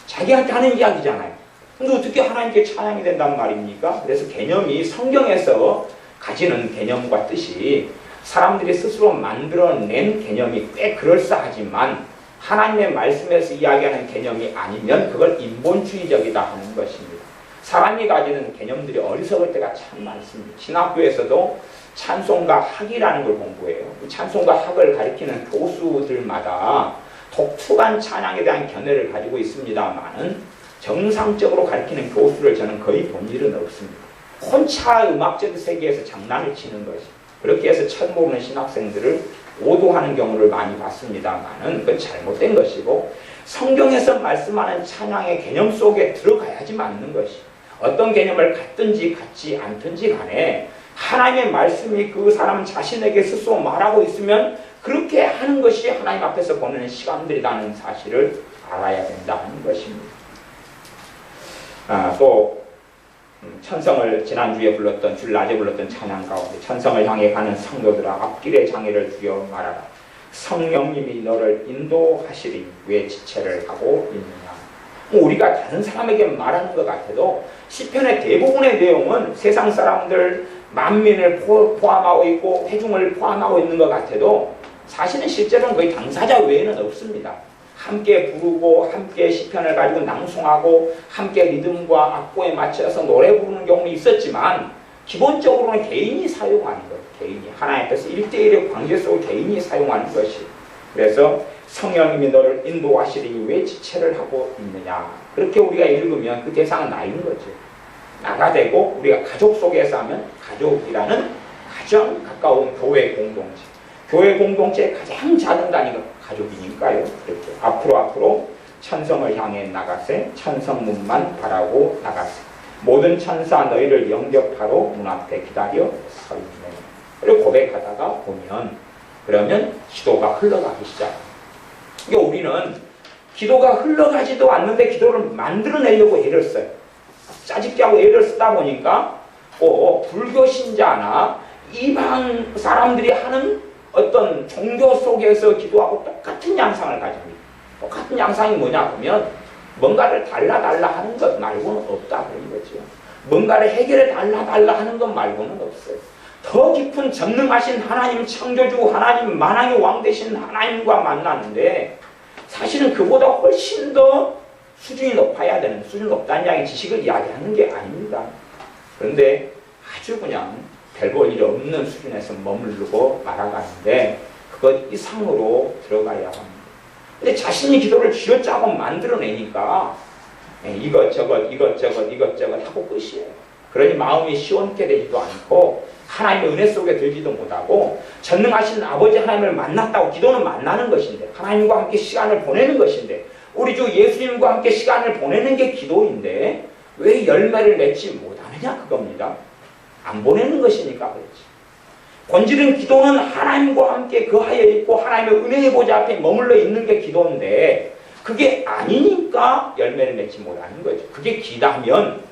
자기한테 하는 이야기잖아요. 근데 어떻게 하나님께 찬양이 된단 말입니까? 그래서 개념이 성경에서 가지는 개념과 뜻이 사람들이 스스로 만들어낸 개념이 꽤 그럴싸하지만 하나님의 말씀에서 이야기하는 개념이 아니면 그걸 인본주의적이다 하는 것입니다. 사람이 가지는 개념들이 어리석을 때가 참 많습니다. 신학교에서도 찬송가 학이라는 걸 공부해요. 찬송가 학을 가리키는 교수들마다 독특한 찬양에 대한 견해를 가지고 있습니다만은 정상적으로 가리키는 교수를 저는 거의 본 일은 없습니다. 혼자 음악적 세계에서 장난을 치는 것이, 그렇게 해서 첫 모르는 신학생들을 오도하는 경우를 많이 봤습니다만은 그건 잘못된 것이고, 성경에서 말씀하는 찬양의 개념 속에 들어가야지 맞는 것이, 어떤 개념을 갖든지 갖지 않든지 간에 하나님의 말씀이 그 사람 자신에게 스스로 말하고 있으면 그렇게 하는 것이 하나님 앞에서 보내는 시간들이라는 사실을 알아야 된다는 것입니다. 또 천성을 지난주에 불렀던 줄 낮에 불렀던 찬양 가운데 천성을 향해 가는 성도들아 앞길에 장애를 주여 말하라. 성령님이 너를 인도하시리 왜 지체를 하고 있느냐. 우리가 다른 사람에게 말하는 것 같아도 시편의 대부분의 내용은 세상 사람들 만민을 포함하고 있고 회중을 포함하고 있는 것 같아도 사실은 실제로는 거의 당사자 외에는 없습니다. 함께 부르고 함께 시편을 가지고 낭송하고 함께 리듬과 악보에 맞춰서 노래 부르는 경우는 있었지만 기본적으로는 개인이 사용하는 거예요. 개인이 하나님 앞에서 1대1의 관계 속을 개인이 사용하는 것이. 그래서 성령님이 너를 인도하시리니 왜 지체를 하고 있느냐. 그렇게 우리가 읽으면 그 대상은 나인 거죠. 나가 되고 우리가 가족 속에서 하면 가족이라는 가장 가까운 교회 공동체. 교회 공동체의 가장 작은 단위가 가족이니까요. 그렇게 앞으로 천성을 향해 나가세 천성문만 바라고 나가세 모든 천사 너희를 영접하러 문 앞에 기다려 서 있네. 그리고 고백하다가 보면 그러면 기도가 흘러가기 시작합니다. 그러니까 우리는 기도가 흘러가지도 않는데 기도를 만들어내려고 애를 써요. 짜집게 하고 애를 쓰다 보니까 불교 신자나 이방 사람들이 하는 어떤 종교 속에서 기도하고 똑같은 양상을 가집니다. 똑같은 양상이 뭐냐 하면 뭔가를 달라 하는 것 말고는 없다 그런 거죠. 뭔가를 해결해 달라 하는 것 말고는 없어요. 더 깊은 전능하신 하나님 창조주 하나님 만왕의 왕 되신 하나님과 만나는데 사실은 그보다 훨씬 더 수준이 높아야 되는 수준이 높다는 이야기 지식을 이야기하는 게 아닙니다. 그런데 아주 그냥 별 볼 일 없는 수준에서 머무르고 말아가는데 그것 이상으로 들어가야 합니다. 근데 자신이 기도를 쥐어짜고 만들어내니까 이것저것 하고 끝이에요. 그러니 마음이 시원케 되지도 않고 하나님의 은혜 속에 들지도 못하고 전능하신 아버지 하나님을 만났다고 기도는 만나는 것인데 하나님과 함께 시간을 보내는 것인데 우리 주 예수님과 함께 시간을 보내는 게 기도인데 왜 열매를 맺지 못하느냐 그겁니다. 안 보내는 것이니까 그렇지. 본질은 기도는 하나님과 함께 거하여 있고 하나님의 은혜의 보좌 앞에 머물러 있는 게 기도인데 그게 아니니까 열매를 맺지 못하는 거죠. 그게 기다면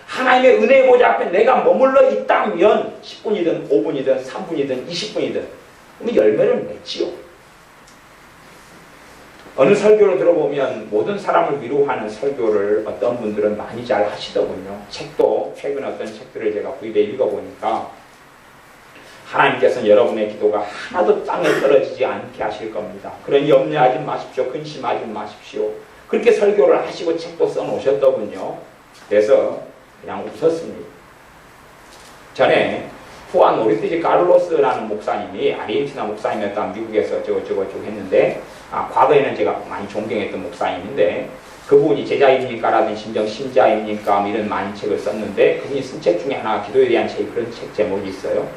하나님의 은혜의 보좌 앞에 내가 머물러 있다면 10분이든 5분이든 3분이든 20분이든 그러면 열매를 맺지요. 어느 설교를 들어보면 모든 사람을 위로하는 설교를 어떤 분들은 많이 잘 하시더군요. 책도 최근 어떤 책들을 제가 구입해 읽어보니까 하나님께서는 여러분의 기도가 하나도 땅에 떨어지지 않게 하실 겁니다. 그러니 염려하지 마십시오. 근심하지 마십시오. 그렇게 설교를 하시고 책도 써놓으셨더군요. 그래서 그냥 웃었습니다. 전에 후안 오리티지 카를로스라는 목사님이 아르헨티나 목사님이었다 미국에서 저거 했는데 과거에는 제가 많이 존경했던 목사님인데 그분이 제자입니까라는 신자입니까 이런 많은 책을 썼는데 그분이 쓴 책 중에 하나 기도에 대한 책 그런 책 제목이 있어요.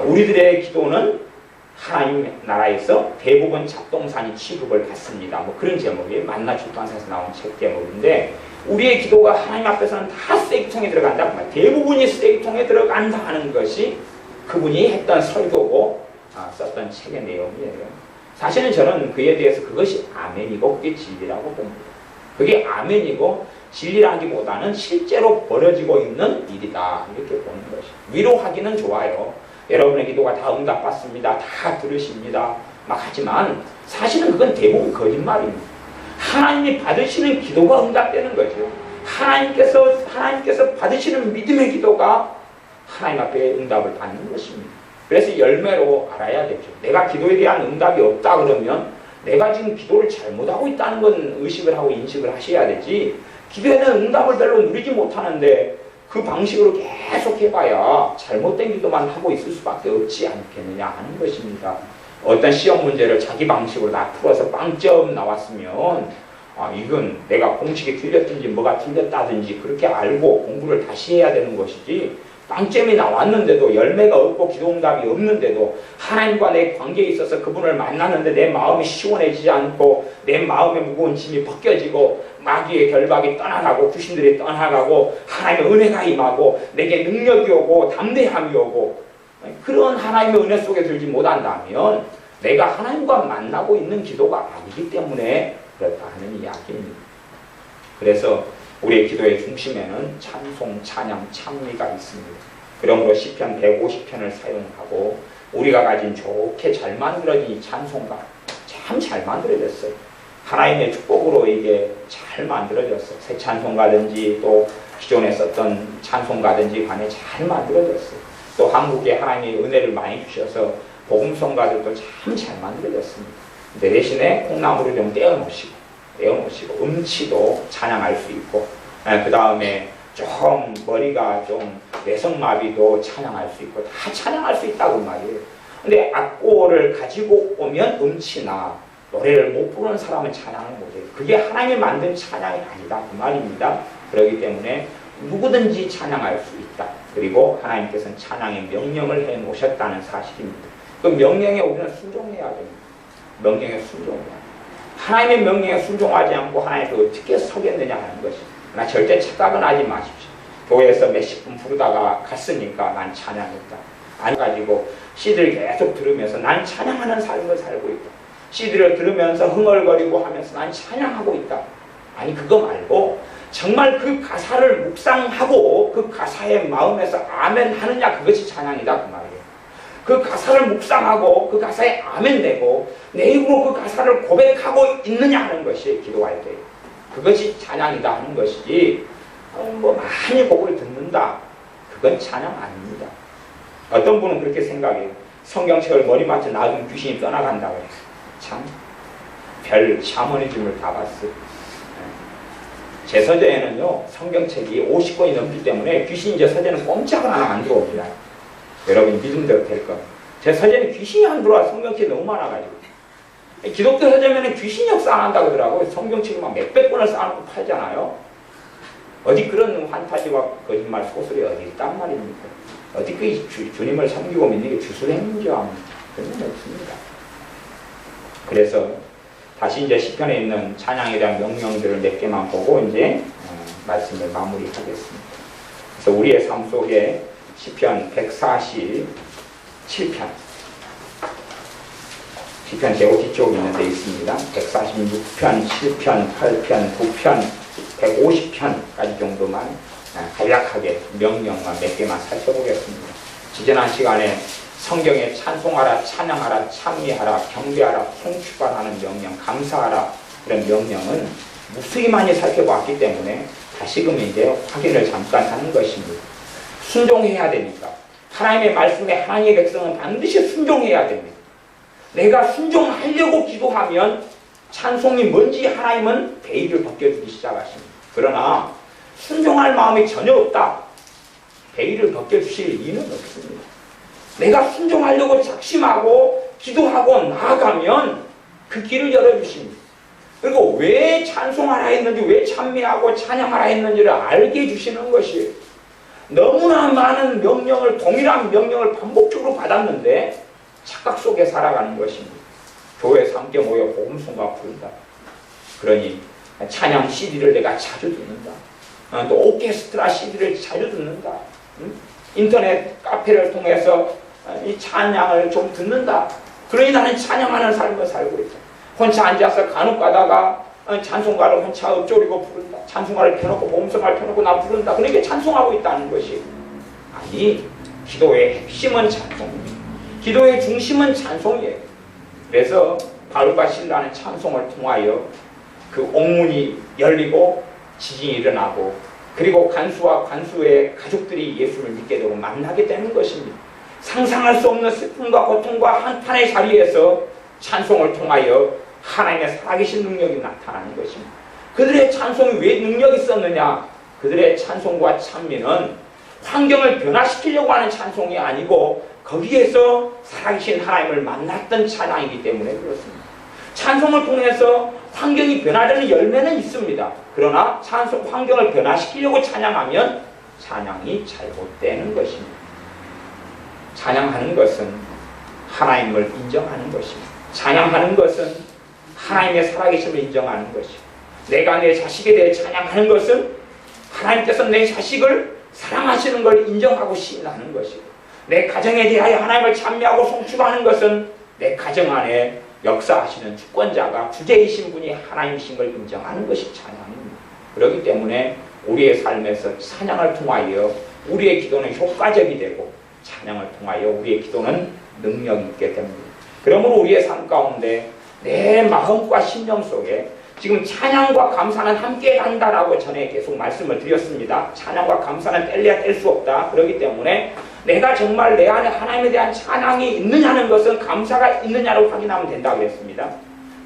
우리들의 기도는 하나님 나라에서 대부분 잡동사니 취급을 받습니다. 뭐 그런 제목이 만나 출판사에서 나온 책 제목인데 우리의 기도가 하나님 앞에서는 다 쓰레기통에 들어간다. 대부분이 쓰레기통에 들어간다 하는 것이 그분이 했던 설교고 썼던 책의 내용이에요. 사실은 저는 그에 대해서 그것이 아멘이고 그게 진리라고 봅니다. 그게 아멘이고 진리라기보다는 실제로 벌어지고 있는 일이다 이렇게 보는 것이. 위로하기는 좋아요. 여러분의 기도가 다 응답받습니다. 다 들으십니다. 하지만 사실은 그건 대부분 거짓말입니다. 하나님이 받으시는 기도가 응답되는 거죠. 하나님께서 받으시는 믿음의 기도가 하나님 앞에 응답을 받는 것입니다. 그래서 열매로 알아야 되죠. 내가 기도에 대한 응답이 없다 그러면 내가 지금 기도를 잘못하고 있다는 건 의식을 하고 인식을 하셔야 되지 기도에 대한 응답을 별로 누리지 못하는데 그 방식으로 계속 해봐야 잘못된 기도만 하고 있을 수밖에 없지 않겠느냐 하는 것입니다. 어떤 시험 문제를 자기 방식으로 다 풀어서 빵점 나왔으면 이건 내가 공식이 틀렸든지 뭐가 틀렸다든지 그렇게 알고 공부를 다시 해야 되는 것이지 빵점이 나왔는데도 열매가 없고 기도응답이 없는데도 하나님과 내 관계에 있어서 그분을 만났는데 내 마음이 시원해지지 않고 내 마음의 무거운 짐이 벗겨지고 마귀의 결박이 떠나가고 귀신들이 떠나가고 하나님의 은혜가 임하고 내게 능력이 오고 담대함이 오고 그런 하나님의 은혜 속에 들지 못한다면 내가 하나님과 만나고 있는 기도가 아니기 때문에 그렇다 하는 이야기입니다. 그래서 우리의 기도의 중심에는 찬송, 찬양, 찬미가 있습니다. 그러므로 시편 150편을 사용하고 우리가 가진 좋게 잘 만들어진 이 찬송가 참 잘 만들어졌어요. 하나님의 축복으로 이게 잘 만들어졌어요. 새 찬송가든지 또 기존에 썼던 찬송가든지 간에 잘 만들어졌어요. 또 한국에 하나님의 은혜를 많이 주셔서 복음성가들도 참 잘 만들어졌습니다. 근데 대신에 콩나물을 좀 떼어놓으시고 음치도 찬양할 수 있고 그 다음에 좀 머리가 좀 내성마비도 찬양할 수 있고 다 찬양할 수 있다고 말이에요. 근데 악보를 가지고 오면 음치나 노래를 못 부르는 사람은 찬양을 못해요. 그게 하나님이 만든 찬양이 아니다 그 말입니다. 그렇기 때문에 누구든지 찬양할 수 있다. 그리고 하나님께서는 찬양의 명령을 해놓으셨다는 사실입니다. 그 명령에 우리는 순종해야 됩니다. 명령에 순종해야 됩니다. 하나님의 명령에 순종하지 않고 하나님께 어떻게 서겠느냐 하는 것입니다. 나 절대 착각은 하지 마십시오. 교회에서 몇십 분 부르다가 갔으니까 난 찬양했다. 안 가지고 CD를 계속 들으면서 난 찬양하는 삶을 살고 있다. CD를 들으면서 흥얼거리고 하면서 난 찬양하고 있다. 아니 그거 말고 정말 그 가사를 묵상하고 그 가사의 마음에서 아멘 하느냐 그것이 찬양이다 그 말이에요. 그 가사를 묵상하고 그 가사에 아멘 내고 내 입으로 그 가사를 고백하고 있느냐 하는 것이 기도할 때 그것이 찬양이다 하는 것이지 뭐 많이 곡을 듣는다 그건 찬양 아닙니다. 어떤 분은 그렇게 생각해요. 성경책을 머리맡에 놔두면 귀신이 떠나간다고 해요. 참 별 샤머니즘을 다 봤어요. 제 서재에는요 성경책이 50권이 넘기 때문에 귀신이 제 서재는 꼼짝을 하나 안 들어옵니다. 여러분이 믿음대로 될 것. 제 서재는 귀신이 안 들어와. 성경책이 너무 많아가지고. 기독교 서재면은 귀신 역사 안 한다고 하더라고요. 성경책이 막 몇백 권을 쌓아놓고 팔잖아요. 어디 그런 환타지와 거짓말 소설이 어디 있단 말입니까? 어디 그 주님을 섬기고 믿는 게 주술행인지 합니다. 그런 건 없습니다. 그래서 다시 이제 시편에 있는 찬양에 대한 명령들을 몇 개만 보고 이제 말씀을 마무리하겠습니다. 그래서 우리의 삶 속에 시편 147편 시편 제고 뒤쪽에 있는 데 있습니다. 146편, 7편, 8편, 9편, 150편까지 정도만 간략하게 명령만 몇 개만 살펴보겠습니다. 지지난 시간에 성경에 찬송하라, 찬양하라, 찬미하라, 경배하라, 송축하라는 명령, 감사하라 이런 명령은 무수히 많이 살펴봤기 때문에 다시금 이제 확인을 잠깐 하는 것입니다. 순종해야 되니까 하나님의 말씀에 하나님의 백성은 반드시 순종해야 됩니다. 내가 순종하려고 기도하면 찬송이 뭔지 하나님은 베일을 벗겨주기 시작하십니다. 그러나 순종할 마음이 전혀 없다. 베일을 벗겨주실 이유는 없습니다. 내가 순종하려고 작심하고 기도하고 나아가면 그 길을 열어주십니다. 그리고 왜 찬송하라 했는지 왜 찬미하고 찬양하라 했는지를 알게 해주시는 것이에요. 너무나 많은 명령을 동일한 명령을 반복적으로 받았는데 착각 속에 살아가는 것입니다. 교회에서 함께 모여 복음송가 부른다. 그러니 찬양 CD를 내가 자주 듣는다. 또 오케스트라 CD를 자주 듣는다. 인터넷 카페를 통해서 이 찬양을 좀 듣는다. 그러니 나는 찬양하는 삶을 살고 있다. 혼자 앉아서 간혹 가다가 찬송가를 혼자 읊조리고 부른다. 찬송가를 펴놓고 복음성가를 펴놓고 나 부른다. 그러니까 찬송하고 있다는 것이 아니 기도의 핵심은 찬송입니다. 기도의 중심은 찬송이에요. 그래서 바울과 실라는 찬송을 통하여 그 옥문이 열리고 지진이 일어나고 그리고 간수와 간수의 가족들이 예수를 믿게 되고 만나게 되는 것입니다. 상상할 수 없는 슬픔과 고통과 한탄의 자리에서 찬송을 통하여 하나님의 살아계신 능력이 나타나는 것입니다. 그들의 찬송이 왜 능력이 있었느냐? 그들의 찬송과 찬미는 환경을 변화시키려고 하는 찬송이 아니고 거기에서 살아계신 하나님을 만났던 찬양이기 때문에 그렇습니다. 찬송을 통해서 환경이 변화되는 열매는 있습니다. 그러나 환경을 변화시키려고 찬양하면 찬양이 잘못되는 것입니다. 찬양하는 것은 하나님을 인정하는 것입니다. 찬양하는 것은 하나님의 살아계심을 인정하는 것입니다. 내가 내 자식에 대해 찬양하는 것은 하나님께서 내 자식을 사랑하시는 걸 인정하고 시인하는 것이고 내 가정에 대하여 하나님을 찬미하고 송축하는 것은 내 가정 안에 역사하시는 주권자가 주제이신 분이 하나님이신 걸 인정하는 것이 찬양입니다. 그렇기 때문에 우리의 삶에서 찬양을 통하여 우리의 기도는 효과적이 되고 찬양을 통하여 우리의 기도는 능력 있게 됩니다. 그러므로 우리의 삶 가운데 내 마음과 심령 속에 지금 찬양과 감사는 함께 간다라고 전에 계속 말씀을 드렸습니다. 찬양과 감사는 뗄래야 뗄 수 없다. 그렇기 때문에 내가 정말 내 안에 하나님에 대한 찬양이 있느냐는 것은 감사가 있느냐로 확인하면 된다고 그랬습니다.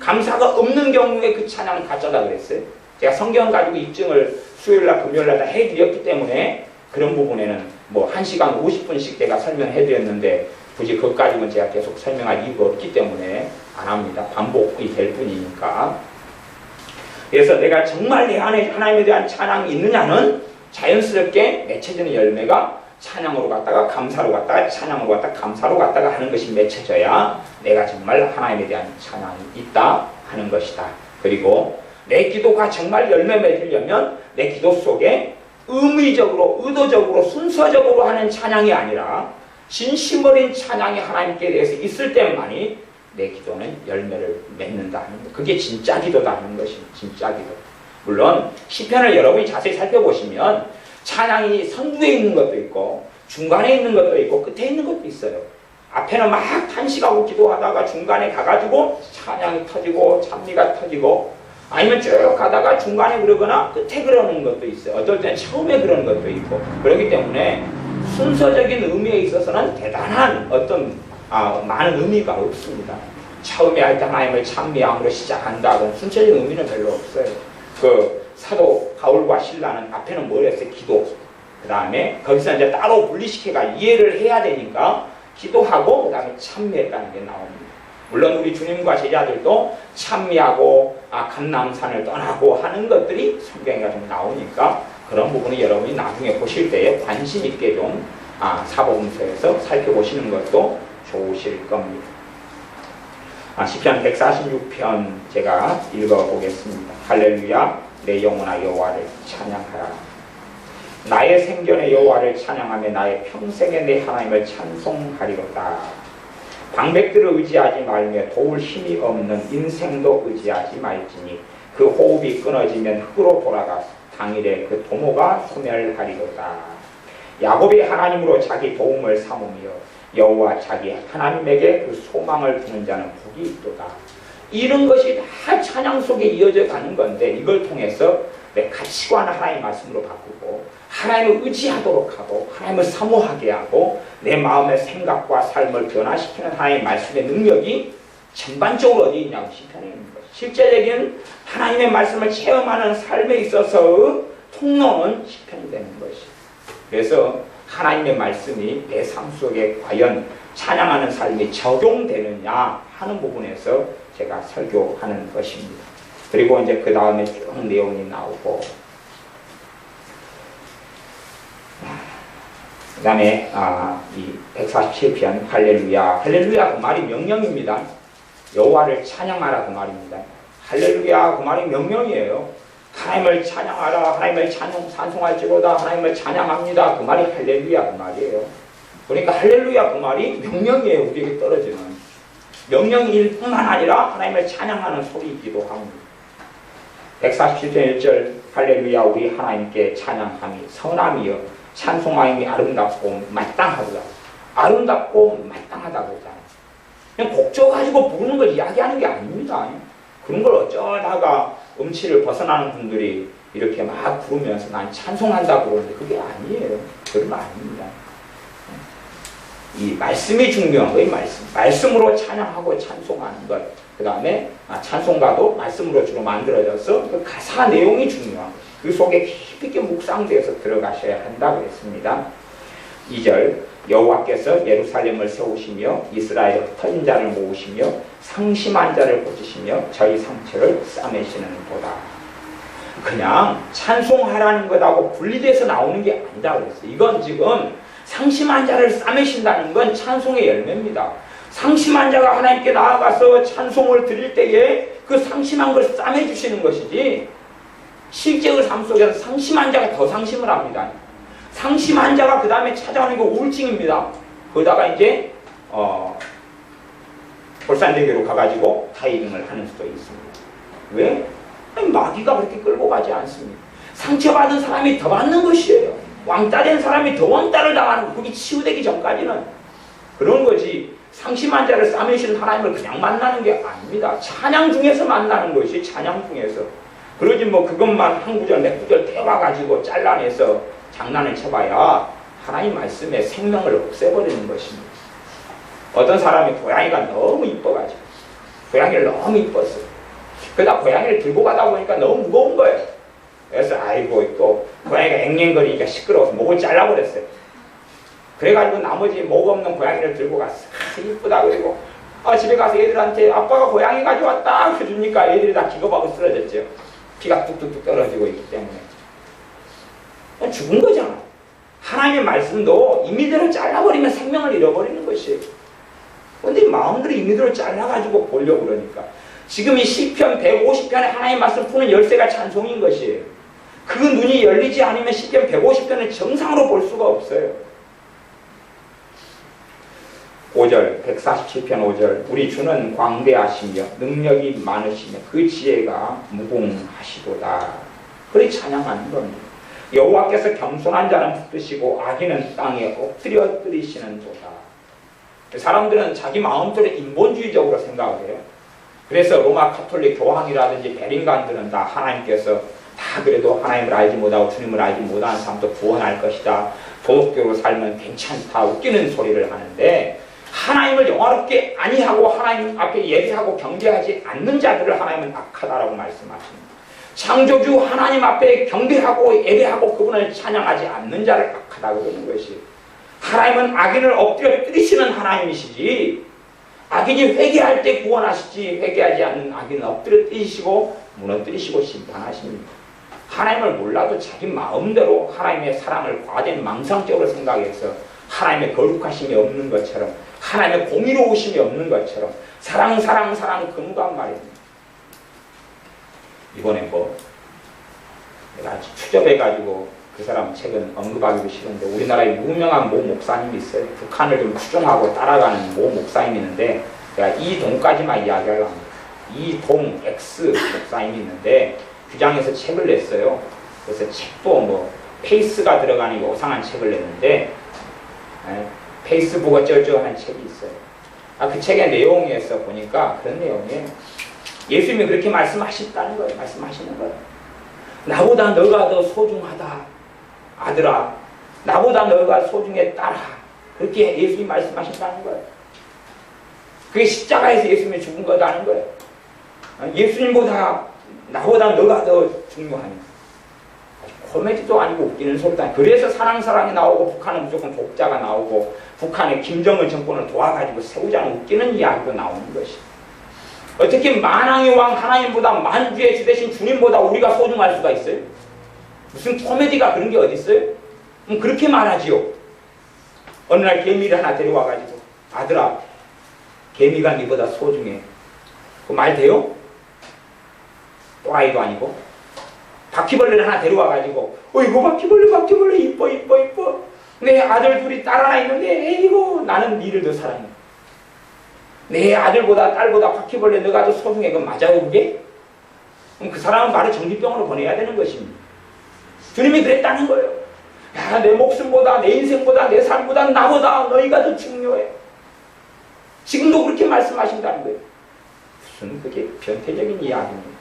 감사가 없는 경우에 그 찬양은 가짜다 그랬어요. 제가 성경 가지고 입증을 수요일날 금요일날 다 해드렸기 때문에 그런 부분에는 뭐 1시간 50분씩 제가 설명해드렸는데 굳이 그것 가지고는 제가 계속 설명할 이유가 없기 때문에 안 합니다. 반복이 될 뿐이니까. 그래서 내가 정말 내 안에 하나님에 대한 찬양이 있느냐는 자연스럽게 맺혀지는 열매가 찬양으로 갔다가 감사로 갔다가 찬양으로 갔다가 감사로 갔다가 하는 것이 맺혀져야 내가 정말 하나님에 대한 찬양이 있다 하는 것이다. 그리고 내 기도가 정말 열매 맺으려면 내 기도 속에 의미적으로 의도적으로 순서적으로 하는 찬양이 아니라 진심 어린 찬양이 하나님께 대해서 있을 때만이 내 기도는 열매를 맺는다 하는 것. 그게 진짜 기도다 하는 것입니다. 진짜 기도. 물론 시편을 여러분이 자세히 살펴보시면 찬양이 선두에 있는 것도 있고 중간에 있는 것도 있고 끝에 있는 것도 있어요. 앞에는 막 탄식하고 기도하다가 중간에 가가지고 찬양이 터지고 찬미가 터지고 아니면 쭉 가다가 중간에 그러거나 끝에 그러는 것도 있어요. 어떨 때는 처음에 그러는 것도 있고. 그렇기 때문에 순서적인 의미에 있어서는 대단한 어떤 많은 의미가 없습니다. 처음에 할 때 하나님을 찬미함으로 시작한다. 그런 순서적인 의미는 별로 없어요. 그 사도 바울과 실라는 앞에는 뭘 했어요? 기도. 그 다음에 거기서 이제 따로 분리시켜가 이해를 해야 되니까 기도하고 그 다음에 찬미했다는 게 나옵니다. 물론 우리 주님과 제자들도 찬미하고 감람산을 떠나고 하는 것들이 성경에 좀 나오니까 그런 부분이 여러분이 나중에 보실 때에 관심 있게 좀 사복음서에서 살펴보시는 것도 좋으실 겁니다. 시편 146편 제가 읽어보겠습니다. 할렐루야 내 영혼아 여호와를 찬양하라. 나의 생전의 여호와를 찬양하며 나의 평생에 내 하나님을 찬송하리로다. 방백들을 의지하지 말며 도울 힘이 없는 인생도 의지하지 말지니 그 호흡이 끊어지면 흙으로 돌아가 당일에 그 도모가 소멸하리로다. 야곱이 하나님으로 자기 도움을 삼으며 여호와 자기 하나님에게 그 소망을 두는 자는 복이 있도다. 이런 것이 다 찬양 속에 이어져 가는 건데 이걸 통해서 내 가치관을 하나님의 말씀으로 바꾸고 하나님을 의지하도록 하고 하나님을 사모하게 하고 내 마음의 생각과 삶을 변화시키는 하나님의 말씀의 능력이 전반적으로 어디 있냐고 시편에 있는 것이. 실제적인 하나님의 말씀을 체험하는 삶에 있어서 통로는 시편이 되는 것이. 그래서 하나님의 말씀이 내 삶 속에 과연 찬양하는 삶이 적용되느냐 하는 부분에서 제가 설교하는 것입니다. 그리고 이제 그 다음에 쭉 내용이 나오고 그 다음에 이 147편 할렐루야. 할렐루야 그 말이 명령입니다. 여호와를 찬양하라 그 말입니다. 할렐루야 그 말이 명령이에요. 하나님을 찬양하라. 하나님을 찬송할지로다. 하나님을 찬양합니다. 그 말이 할렐루야 그 말이에요. 그러니까 할렐루야 그 말이 명령이에요. 우리에게 떨어지는 명령일 뿐만 아니라 하나님을 찬양하는 소리이기도 합니다. 147편 1절 할렐루야 우리 하나님께 찬양함이 선함이여 찬송하임이 아름답고 마땅하도다. 아름답고 마땅하다고 하잖아요. 그냥 곡조 가지고 부르는 걸 이야기하는 게 아닙니다. 그런 걸 어쩌다가 음치를 벗어나는 분들이 이렇게 막 부르면서 난 찬송한다고 그러는데 그게 아니에요. 그런 거 아닙니다. 이 말씀이 중요한 거예요. 말씀으로 찬양하고 찬송하는 것. 그 다음에 찬송가도 말씀으로 주로 만들어져서 그 가사 내용이 중요한 거예요. 그 속에 깊이 있게 묵상돼서 들어가셔야 한다고 했습니다. 2절 여호와께서 예루살렘을 세우시며 이스라엘의 흩어진 자를 모으시며 상심한 자를 고치시며 저희 상처를 싸매시는 도다. 그냥 찬송하라는 것하고 분리돼서 나오는 게 아니다 그랬어요. 이건 지금 상심한 자를 싸매신다는 건 찬송의 열매입니다. 상심한 자가 하나님께 나아가서 찬송을 드릴 때에 그 상심한 걸 싸매주시는 것이지 실제의 삶 속에서 상심한 자가 더 상심을 합니다. 상심한 자가 그 다음에 찾아오는 게 우울증입니다. 그러다가 이제 골산대교로 가가지고 타이밍을 하는 수도 있습니다. 왜? 아니, 마귀가 그렇게 끌고 가지 않습니다. 상처받은 사람이 더 받는 것이에요. 왕따 된 사람이 더 왕따를 당하는 거. 그게 치유되기 전까지는 그런 거지. 상심한 자를 싸매신 하나님을 그냥 만나는 게 아닙니다. 찬양 중에서 만나는 것이 찬양 중에서. 그러지 뭐 그것만 한 구절 몇 구절 떼와가지고 잘라내서 장난을 쳐봐야 하나님 말씀에 생명을 없애버리는 것입니다. 어떤 사람이 고양이가 너무 이뻐가지고 고양이를 너무 이뻤어요. 그러다 고양이를 들고 가다 보니까 너무 무거운 거예요. 그래서 아이고 또 고양이가 앵앵거리니까 시끄러워서 목을 잘라버렸어요. 그래가지고 나머지 목 없는 고양이를 들고 갔어. 이쁘다. 그리고 집에 가서 애들한테 아빠가 고양이 가져왔다 해주니까 애들이 다 기겁하고 쓰러졌죠. 피가 뚝뚝뚝 떨어지고 있기 때문에 죽은 거잖아. 하나님의 말씀도 임의대로 잘라버리면 생명을 잃어버리는 것이에요. 그런데 마음대로 임의대로 잘라가지고 보려고 그러니까 지금 이 시편 150편에 하나님의 말씀 푸는 열쇠가 찬송인 것이에요. 그 눈이 열리지 않으면 시편 150편을 정상으로 볼 수가 없어요. 5절 147편 5절 우리 주는 광대하시며 능력이 많으시며 그 지혜가 무궁하시도다. 그리 찬양하는 겁니다. 여호와께서 겸손한 자는 붙드시고 악인은 땅에 엎드려뜨리시는도다. 사람들은 자기 마음대로 인본주의적으로 생각을 해요. 그래서 로마 카톨릭 교황이라든지 베링간들은 다 하나님께서 다 그래도 하나님을 알지 못하고 주님을 알지 못하는 사람도 구원할 것이다. 도덕적으로 살면 괜찮다. 웃기는 소리를 하는데 하나님을 영화롭게 아니하고 하나님 앞에 예배하고 경배하지 않는 자들을 하나님은 악하다라고 말씀하십니다. 창조주 하나님 앞에 경배하고 예배하고 그분을 찬양하지 않는 자를 악하다고 그러는 것이. 하나님은 악인을 엎드려 뜨리시는 하나님이시지 악인이 회개할 때 구원하시지 회개하지 않는 악인은 엎드려 뜨리시고 무너뜨리시고 심판하십니다. 하나님을 몰라도 자기 마음대로 하나님의 사랑을 과된 망상적으로 생각해서 하나님의 거룩하심이 없는 것처럼 하나님의 공의로우심이 없는 것처럼 사랑 근간 말입니다. 이번에 내가 추접해가지고 그 사람 책은 언급하기도 싫은데 우리나라에 유명한 모 목사님이 있어요. 북한을 좀 추종하고 따라가는 모 목사님이 있는데 내가 이동까지만 이야기하려고 합니다. 이동 X 목사님이 있는데 규장에서 책을 냈어요. 그래서 책도 페이스가 들어가는 요상한 책을 냈는데 페이스북 어쩌고저쩌고 책이 있어요. 그 책의 내용에서 보니까 그런 내용이에요. 예수님이 그렇게 말씀하셨다는 거예요. 말씀하시는 거예요. 나보다 너가 더 소중하다. 아들아, 나보다 너가 소중해 딸아. 그렇게 예수님이 말씀하셨다는 거예요. 그게 십자가에서 예수님이 죽은 거다는 거예요. 예수님보다 나보다 너가 더 중요하니. 코미디도 아니고 웃기는 소리도 아니고. 그래서 사랑이 나오고 북한은 무조건 독자가 나오고 북한의 김정은 정권을 도와가지고 세우자는 웃기는 이야기도 나오는 것이. 어떻게 만왕의 왕 하나님보다 만주의 주 대신 주님보다 우리가 소중할 수가 있어요? 무슨 코미디가 그런 게 어디 있어요? 그렇게 말하지요. 어느 날 개미를 하나 데려와가지고 아들아, 개미가 네보다 소중해. 그 말 돼요? 또라이도 아니고. 바퀴벌레를 하나 데려와가지고 어이구 바퀴벌레 이뻐 내 아들 둘이 딸 하나 있는데 에이구 나는 니를 더 사랑해. 내 아들보다 딸보다 바퀴벌레 너가 더 소중해. 그건 맞아요 그게? 그럼 그 사람은 말을 정신병으로 보내야 되는 것입니다. 주님이 그랬다는 거예요. 야, 내 목숨보다 내 인생보다 내 삶보다 나보다 너희가 더 중요해. 지금도 그렇게 말씀하신다는 거예요. 무슨 그게 변태적인 이야기입니다.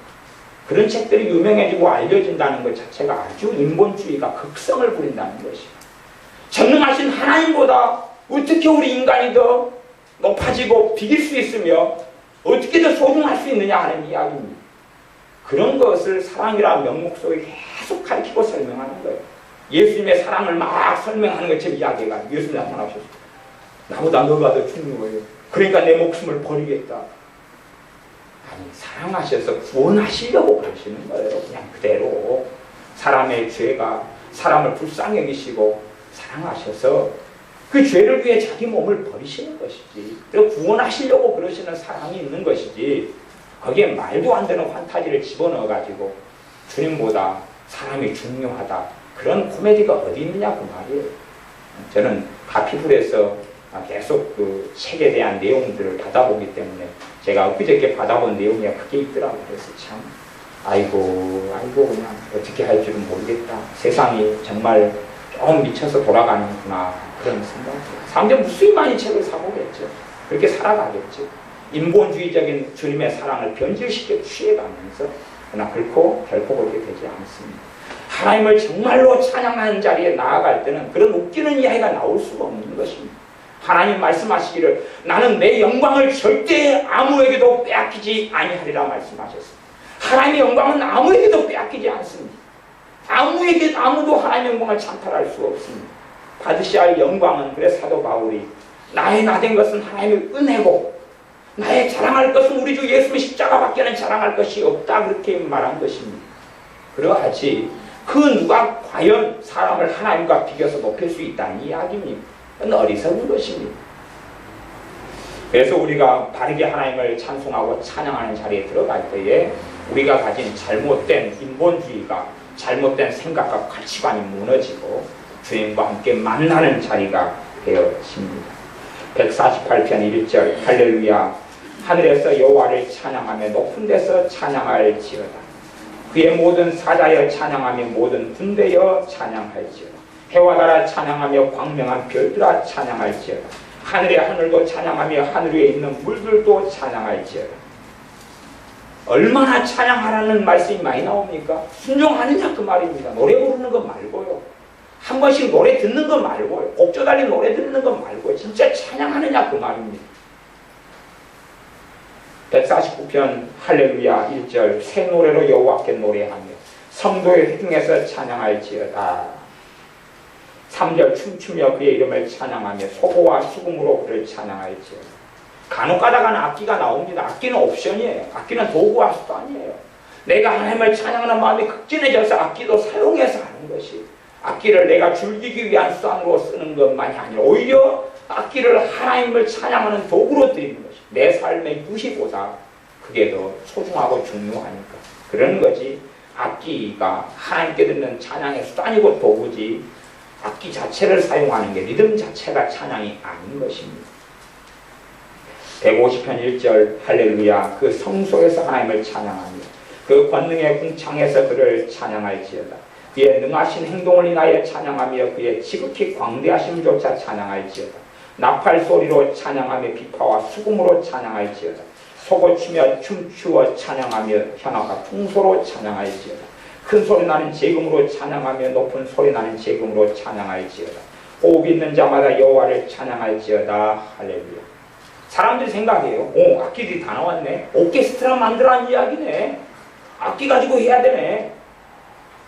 그런 책들이 유명해지고 알려진다는 것 자체가 아주 인본주의가 극성을 부린다는 것이에요. 전능하신 하나님보다 어떻게 우리 인간이 더 높아지고 비길 수 있으며 어떻게 더 소중할 수 있느냐 하는 이야기입니다. 그런 것을 사랑이라는 명목 속에 계속 가르치고 설명하는 거예요. 예수님의 사랑을 막 설명하는 것처럼 이야기가 예수님 나타나셨어요. 나보다 너가 더 중요해요. 그러니까 내 목숨을 버리겠다. 아니, 사랑하셔서 구원하시려고 그러시는 거예요. 그냥 그대로. 사람의 죄가 사람을 불쌍히 여기시고 사랑하셔서 그 죄를 위해 자기 몸을 버리시는 것이지. 그리고 구원하시려고 그러시는 사랑이 있는 것이지. 거기에 말도 안 되는 판타지를 집어넣어가지고 주님보다 사람이 중요하다. 그런 코미디가 어디 있느냐 그 말이에요. 저는 가피불에서 계속 그 책에 대한 내용들을 받아보기 때문에 제가 엊그저께 받아본 내용이 그게 있더라고요. 그래서 참 아이고 그냥 어떻게 할 줄은 모르겠다. 세상이 정말 좀 미쳐서 돌아가는구나. 그런 생각. 사람들 무수히 많이 책을 사보겠죠. 그렇게 살아가겠죠. 인본주의적인 주님의 사랑을 변질시켜 취해가면서 그러나 결코 그렇게 되지 않습니다. 하나님을 정말로 찬양하는 자리에 나아갈 때는 그런 웃기는 이야기가 나올 수가 없는 것입니다. 하나님 말씀하시기를 나는 내 영광을 절대 아무에게도 빼앗기지 아니하리라 말씀하셨습니다. 하나님의 영광은 아무에게도 빼앗기지 않습니다. 아무도 하나님의 영광을 찬탈할 수 없습니다. 받으셔야 할 영광은, 그래서 사도 바울이 나의 나된 것은 하나님의 은혜고 나의 자랑할 것은 우리 주 예수님의 십자가밖에는 자랑할 것이 없다, 그렇게 말한 것입니다. 그러하지 그 누가 과연 사람을 하나님과 비교해서 높일 수 있다는 이야기입니까? 그건 어리석은 것입니다. 그래서 우리가 바르게 하나님을 찬송하고 찬양하는 자리에 들어갈 때에 우리가 가진 잘못된 인본주의가, 잘못된 생각과 가치관이 무너지고 주님과 함께 만나는 자리가 되어집니다. 148편 1절 할렐루야 하늘에서 여호와를 찬양하며 높은 데서 찬양할지어다. 그의 모든 사자여 찬양하며 모든 군대여 찬양할지어다. 해와 달아 찬양하며 광명한 별들아 찬양할지어다. 하늘의 하늘도 찬양하며 하늘 위에 있는 물들도 찬양할지어다. 얼마나 찬양하라는 말씀이 많이 나옵니까? 순종하느냐 그 말입니다. 노래 부르는 거 말고요. 한 번씩 노래 듣는 거 말고요. 곡조 달린 노래 듣는 거 말고요. 진짜 찬양하느냐 그 말입니다. 149편 할렐루야 1절 새 노래로 여호와께 노래하며 성도의 회중에서 찬양할지어다. 3절 춤추며 그의 이름을 찬양하며 소고와 수금으로 그를 찬양할지어다. 간혹 가다가는 악기가 나옵니다. 악기는 옵션이에요. 악기는 도구와 수단이에요. 내가 하나님을 찬양하는 마음이 극진해져서 악기도 사용해서 하는 것이, 악기를 내가 즐기기 위한 수단으로 쓰는 것만이 아니라 오히려 악기를 하나님을 찬양하는 도구로 드리는 것이 내 삶의 유희보다 그게 더 소중하고 중요하니까 그러는 거지. 악기가 하나님께 드리는 찬양의 수단이고 도구지 악기 자체를 사용하는 게 리듬 자체가 찬양이 아닌 것입니다. 150편 1절 할렐루야 그 성소에서 하나님을 찬양하며 그 권능의 궁창에서 그를 찬양할지어다. 그의 능하신 행동을 인하여 찬양하며 그의 지극히 광대하심조차 찬양할지어다. 나팔 소리로 찬양하며 비파와 수금으로 찬양할지어다. 소고치며 춤추어 찬양하며 현악과 풍소로 찬양할지어다. 큰 소리 나는 재금으로 찬양하며 높은 소리 나는 재금으로 찬양할지어다. 호흡 있는 자마다 여호와를 찬양할지어다. 할렐루야. 사람들이 생각해요. 오, 악기들이 다 나왔네. 오케스트라 만들라는 이야기네. 악기 가지고 해야 되네.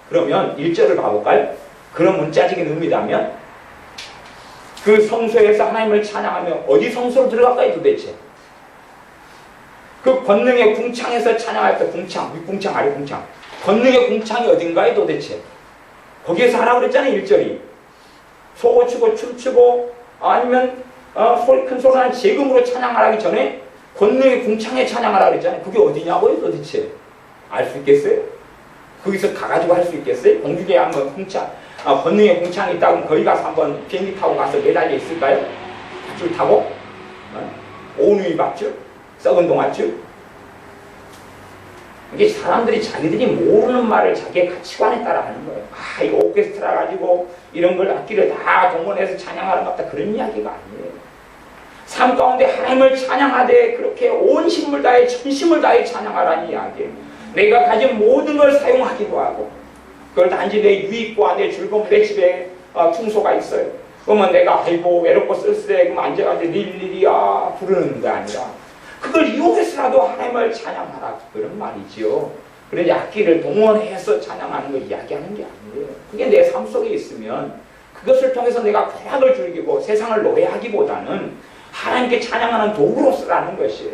그러면 1절을 가볼까요? 그런 문자적인 의미라면 그 성소에서 하나님을 찬양하며 어디 성소로 들어갈까요 도대체? 그 권능의 궁창에서 찬양할 때 궁창, 윗궁창, 아래궁창. 권능의 궁창이 어딘가요 도대체? 거기에서 하라고 그랬잖아요 1절이. 소고 치고 춤추고 아니면 큰 소리 나는 재금으로 찬양하기 전에 권능의 궁창에 찬양하라고 그랬잖아요. 그게 어디냐고요 도대체? 알 수 있겠어요? 거기서 가가지고 할 수 있겠어요? 공중에 한번 궁창, 권능의 궁창이 있다고 거기 가서 한번 비행기 타고 가서 매달려 있을까요? 밧줄 타고? 오누이 밧줄? 썩은 동아줄? 이게 사람들이 자기들이 모르는 말을 자기의 가치관에 따라 하는 거예요. 이거 오케스트라 가지고 이런 걸 악기를 다 동원해서 찬양하는 것 같다. 그런 이야기가 아니에요. 삶 가운데 하나님을 찬양하되 그렇게 온 힘을 다해 전심을 다해 찬양하라는 이야기예요. 내가 가진 모든 걸 사용하기도 하고 그걸 단지 내 유익과 내 즐거움, 내 집에 충소가 있어요. 그러면 내가 아이고 외롭고 쓸쓸해 그럼 앉아가지고 릴리리야 부르는 게 아니라 그걸 이용해서라도 하나님을 찬양하라 그런 말이지요. 그런데 악기를 동원해서 찬양하는 걸 이야기하는 게 아니에요. 그게 내 삶 속에 있으면 그것을 통해서 내가 쾌락을 즐기고 세상을 노래하기보다는 하나님께 찬양하는 도구로 쓰라는 것이에요.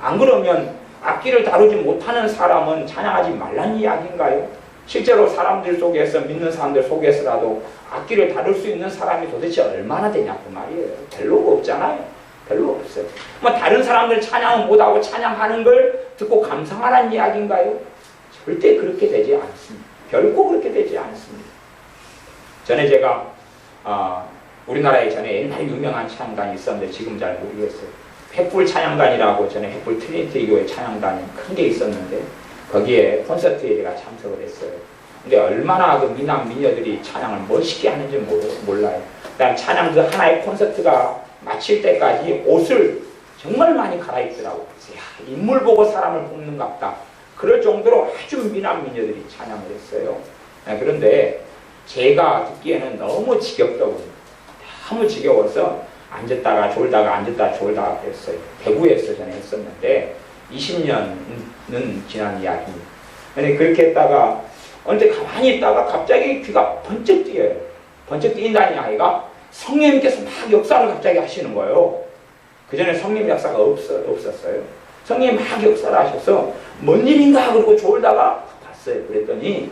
안 그러면 악기를 다루지 못하는 사람은 찬양하지 말라는 이야기인가요? 실제로 사람들 속에서 믿는 사람들 속에서라도 악기를 다룰 수 있는 사람이 도대체 얼마나 되냐고 말이에요. 별로 없잖아요. 별로 없어요. 뭐 다른 사람들 찬양은 못하고 찬양하는 걸 듣고 감상하라는 이야기인가요? 절대 그렇게 되지 않습니다. 결코 그렇게 되지 않습니다. 전에 제가 우리나라에 전에 옛날에 유명한 찬양단이 있었는데 지금 잘 모르겠어요. 횃불 찬양단이라고 전에 횃불 트리니티 교회 찬양단이 큰 게 있었는데 거기에 콘서트에 제가 참석을 했어요. 근데 얼마나 그 미남 미녀들이 찬양을 멋있게 하는지 몰라요. 그다음 찬양 그 하나의 콘서트가 마칠 때까지 옷을 정말 많이 갈아입더라고요. 야, 인물 보고 사람을 뽑는갑다. 그럴 정도로 아주 미남 미녀들이 찬양을 했어요. 그런데 제가 듣기에는 너무 지겹더군요. 너무 지겨워서 앉았다가 졸다가 앉았다가 졸다가 그랬어요. 대구에서 전에 했었는데 20년은 지난 이야기입니다. 근데 그렇게 했다가 언제 가만히 있다가 갑자기 귀가 번쩍 뛰어요. 번쩍 뛰인다는 이야기가 성령님께서 막 역사를 갑자기 하시는 거예요. 그 전에 성령 역사가 없었어요. 성령님 막 역사를 하셔서 뭔 일인가 그러고 졸다가 봤어요. 그랬더니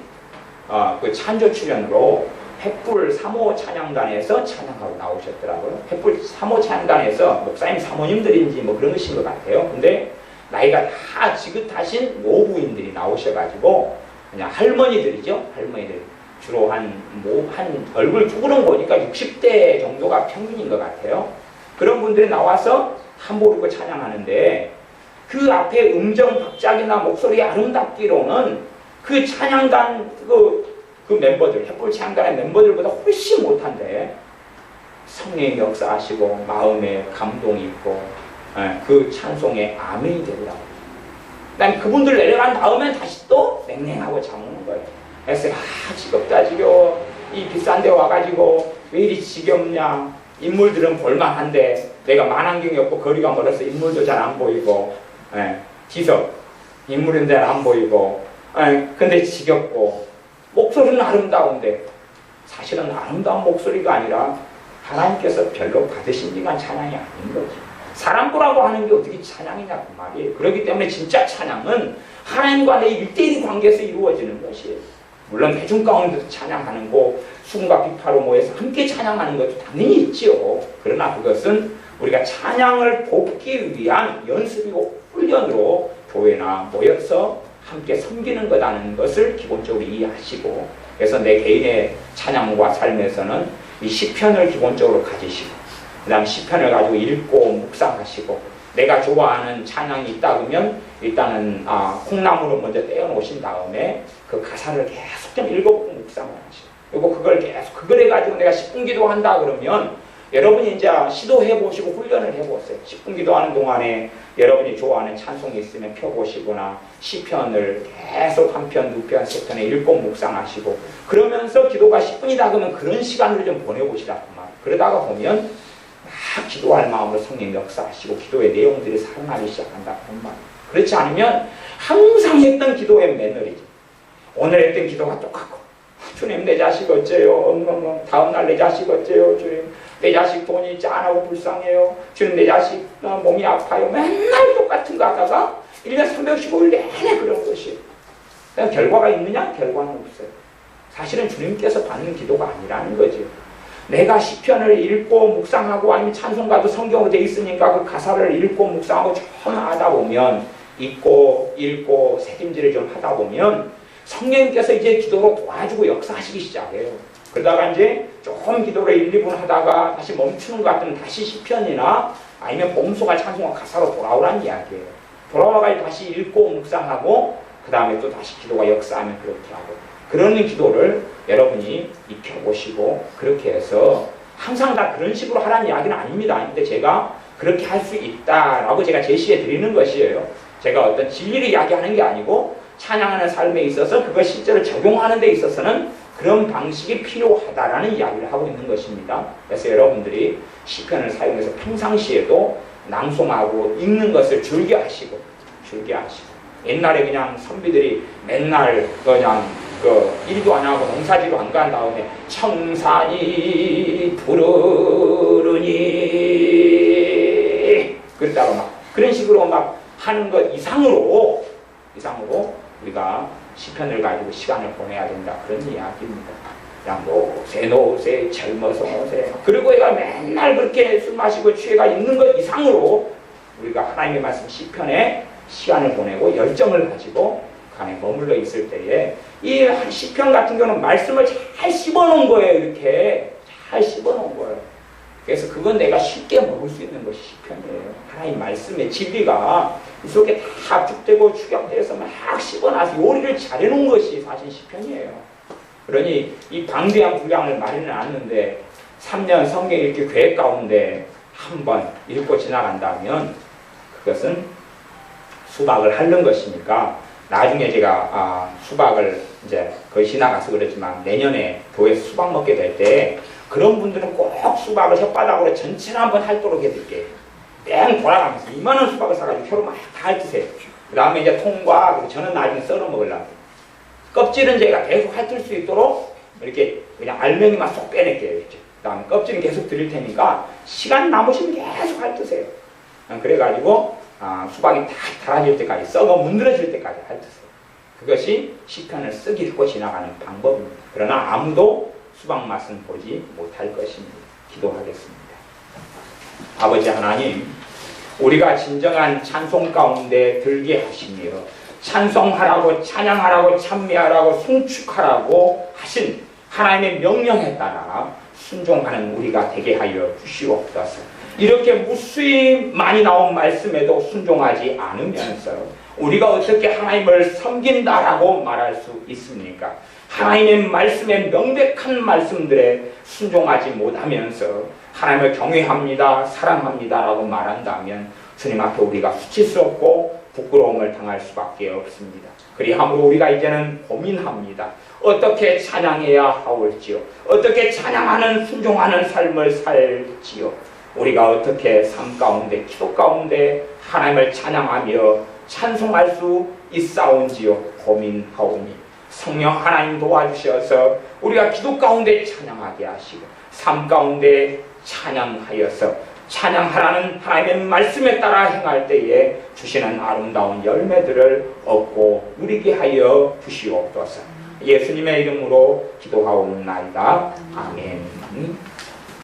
그 찬조 출연으로 횃불 3호 찬양단에서 찬양하고 나오셨더라고요. 횃불 3호 찬양단에서 목사님 사모님들인지 뭐 그런 것인 것 같아요. 근데 나이가 다 지긋하신 노부인들이 나오셔가지고 그냥 할머니들이죠. 할머니들. 주로 한 얼굴 쭈그런 보니까 60대 정도가 평균인 것 같아요. 그런 분들이 나와서 한보르고 찬양하는데 그 앞에 음정 박작이나 목소리 아름답기로는 그 찬양단 그 멤버들, 횃불 찬양단의 멤버들보다 훨씬 못한데 성령의 역사하시고 마음에 감동이 있고 그 찬송에 아멘이 되더라고요. 그다음에 그분들 내려간 다음에 다시 또 냉랭하고 잠오는 거예요. 그래서 지겹다 지겨워. 이 비싼 데 와가지고 왜 이리 지겹냐. 인물들은 볼만한데 내가 만안경이 없고 거리가 멀어서 인물도 잘 안 보이고 지석 인물은 잘 안 보이고 근데 지겹고 목소리는 아름다운데 사실은 아름다운 목소리가 아니라 하나님께서 별로 받으신 지만 찬양이 아닌 거지. 사람 보라고 하는 게 어떻게 찬양이냐 그 말이에요. 그렇기 때문에 진짜 찬양은 하나님과 내 1대1 관계에서 이루어지는 것이에요. 물론 대중 가운데서 찬양하는 거 수군과 비파로 모여서 함께 찬양하는 것도 당연히 있지요. 그러나 그것은 우리가 찬양을 돕기 위한 연습이고 훈련으로 교회나 모여서 함께 섬기는 거라는 것을 기본적으로 이해하시고 그래서 내 개인의 찬양과 삶에서는 이 시편을 기본적으로 가지시고 그 다음 시편을 가지고 읽고 묵상하시고 내가 좋아하는 찬양이 있다 그러면 일단은 콩나물을 먼저 떼어놓으신 다음에 그 가사를 계속 좀 읽어보고 묵상을 하시고 그리고 그걸 계속 그걸 해가지고 내가 10분 기도한다 그러면 여러분이 이제 시도해보시고 훈련을 해보세요. 10분 기도하는 동안에 여러분이 좋아하는 찬송이 있으면 펴보시거나 시편을 계속 한 편, 두 편, 세 편에 읽고 묵상하시고 그러면서 기도가 10분이다 그러면 그런 시간을 좀 보내보시라고 말. 그러다가 보면 막 기도할 마음으로 성령 역사하시고 기도의 내용들이 살아나기 시작한다 그런 말. 그렇지 않으면 항상 했던 기도의 매너리죠. 오늘 했던 기도가 똑같고 주님 내 자식 어째요? 다음날 내 자식 어째요? 주님 내 자식 돈이 짠하고 불쌍해요. 주님 내 자식 몸이 아파요. 맨날 똑같은 거 하다가 1년 365일 내내 그런 것이에요. 결과가 있느냐? 결과는 없어요. 사실은 주님께서 받는 기도가 아니라는 거죠. 내가 시편을 읽고 묵상하고 아니면 찬송가도 성경으로 되어 있으니까 그 가사를 읽고 묵상하고 좀 하다 보면 읽고 읽고 새김질을 좀 하다 보면 성령님께서 이제 기도로 도와주고 역사하시기 시작해요. 그러다가 이제 조금 기도를 1, 2분 하다가 다시 멈추는 것 같으면 다시 시편이나 아니면 범수가 찬송가 가사로 돌아오라는 이야기예요. 돌아와가지고 다시 읽고 묵상하고 그 다음에 또 다시 기도가 역사하면 그렇더라고요. 그런 기도를 여러분이 익혀보시고 그렇게 해서 항상 다 그런 식으로 하라는 이야기는 아닙니다. 근데 제가 그렇게 할 수 있다라고 제가 제시해 드리는 것이에요. 제가 어떤 진리를 이야기하는 게 아니고 찬양하는 삶에 있어서 그걸 실제로 적용하는 데 있어서는 그런 방식이 필요하다라는 이야기를 하고 있는 것입니다. 그래서 여러분들이 시편을 사용해서 평상시에도 낭송하고 읽는 것을 즐겨하시고 옛날에 그냥 선비들이 맨날 그냥 일도 안 하고 농사지로 안 간 다음에 청산이 부르르니 그러다가 막 그런 식으로 막 하는 것 이상으로 우리가 시편을 가지고 시간을 보내야 된다 그런 이야기입니다. 그냥 노세 젊어서 노세 그리고 얘가 맨날 그렇게 술 마시고 취해가 있는 것 이상으로 우리가 하나님의 말씀 시편에 시간을 보내고 열정을 가지고 그 안에 머물러 있을 때에 이 시편 같은 경우는 말씀을 잘 씹어놓은 거예요. 이렇게 잘 씹어놓은 거예요. 그래서 그건 내가 쉽게 먹을 수 있는 것이 시편이에요. 하나님 말씀의 진리가 이 속에 다 합죽되고 축약돼서 막 씹어놔서 요리를 잘해놓은 것이 사실 시편이에요. 그러니 이 방대한 분량을 많이는 않는데 3년 성경 읽기 계획 가운데 한번 읽고 지나간다면 그것은 수박을 핥는 것이니까 나중에 제가 수박을 이제 거의 지나가서 그랬지만 내년에 교회에서 수박 먹게 될 때 그런 분들은 꼭 수박을 혓바닥으로 전체를 한번 핥도록 해드릴게요. 뺑 돌아가면서 이만한 수박을 사가지고 혀로 막 다 핥으세요. 그 다음에 이제 통과, 저는 나중에 썰어 먹으려고. 껍질은 제가 계속 핥을 수 있도록 이렇게 그냥 알맹이만 쏙 빼낼게요. 이렇게. 그 다음에 껍질은 계속 드릴 테니까 시간 남으시면 계속 핥으세요. 그래가지고 수박이 다 달아질 때까지, 썩어 문드러질 때까지 핥으세요. 그것이 시편을 쓱 읽고 지나가는 방법입니다. 그러나 아무도 수박 맛은 보지 못할 것입니다. 기도하겠습니다. 아버지 하나님, 우리가 진정한 찬송 가운데 들게 하시며 찬송하라고 찬양하라고 찬미하라고 송축하라고 하신 하나님의 명령에 따라 순종하는 우리가 되게 하여 주시옵소서. 이렇게 무수히 많이 나온 말씀에도 순종하지 않으면서 우리가 어떻게 하나님을 섬긴다라고 말할 수 있습니까? 하나님의 말씀에 명백한 말씀들에 순종하지 못하면서 하나님을 경외합니다, 사랑합니다라고 말한다면 주님 앞에 우리가 수치스럽고 부끄러움을 당할 수밖에 없습니다. 그리함으로 우리가 이제는 고민합니다. 어떻게 찬양해야 하올지요? 어떻게 찬양하는 순종하는 삶을 살지요? 우리가 어떻게 삶 가운데 기도 가운데 하나님을 찬양하며 찬송할 수 있사온지요? 고민하오니 성령 하나님 도와주셔서 우리가 기도 가운데 찬양하게 하시고 삶 가운데 찬양하여서 찬양하라는 하나님의 말씀에 따라 행할 때에 주시는 아름다운 열매들을 얻고 누리게 하여 주시옵소서. 예수님의 이름으로 기도하옵나이다. 아멘.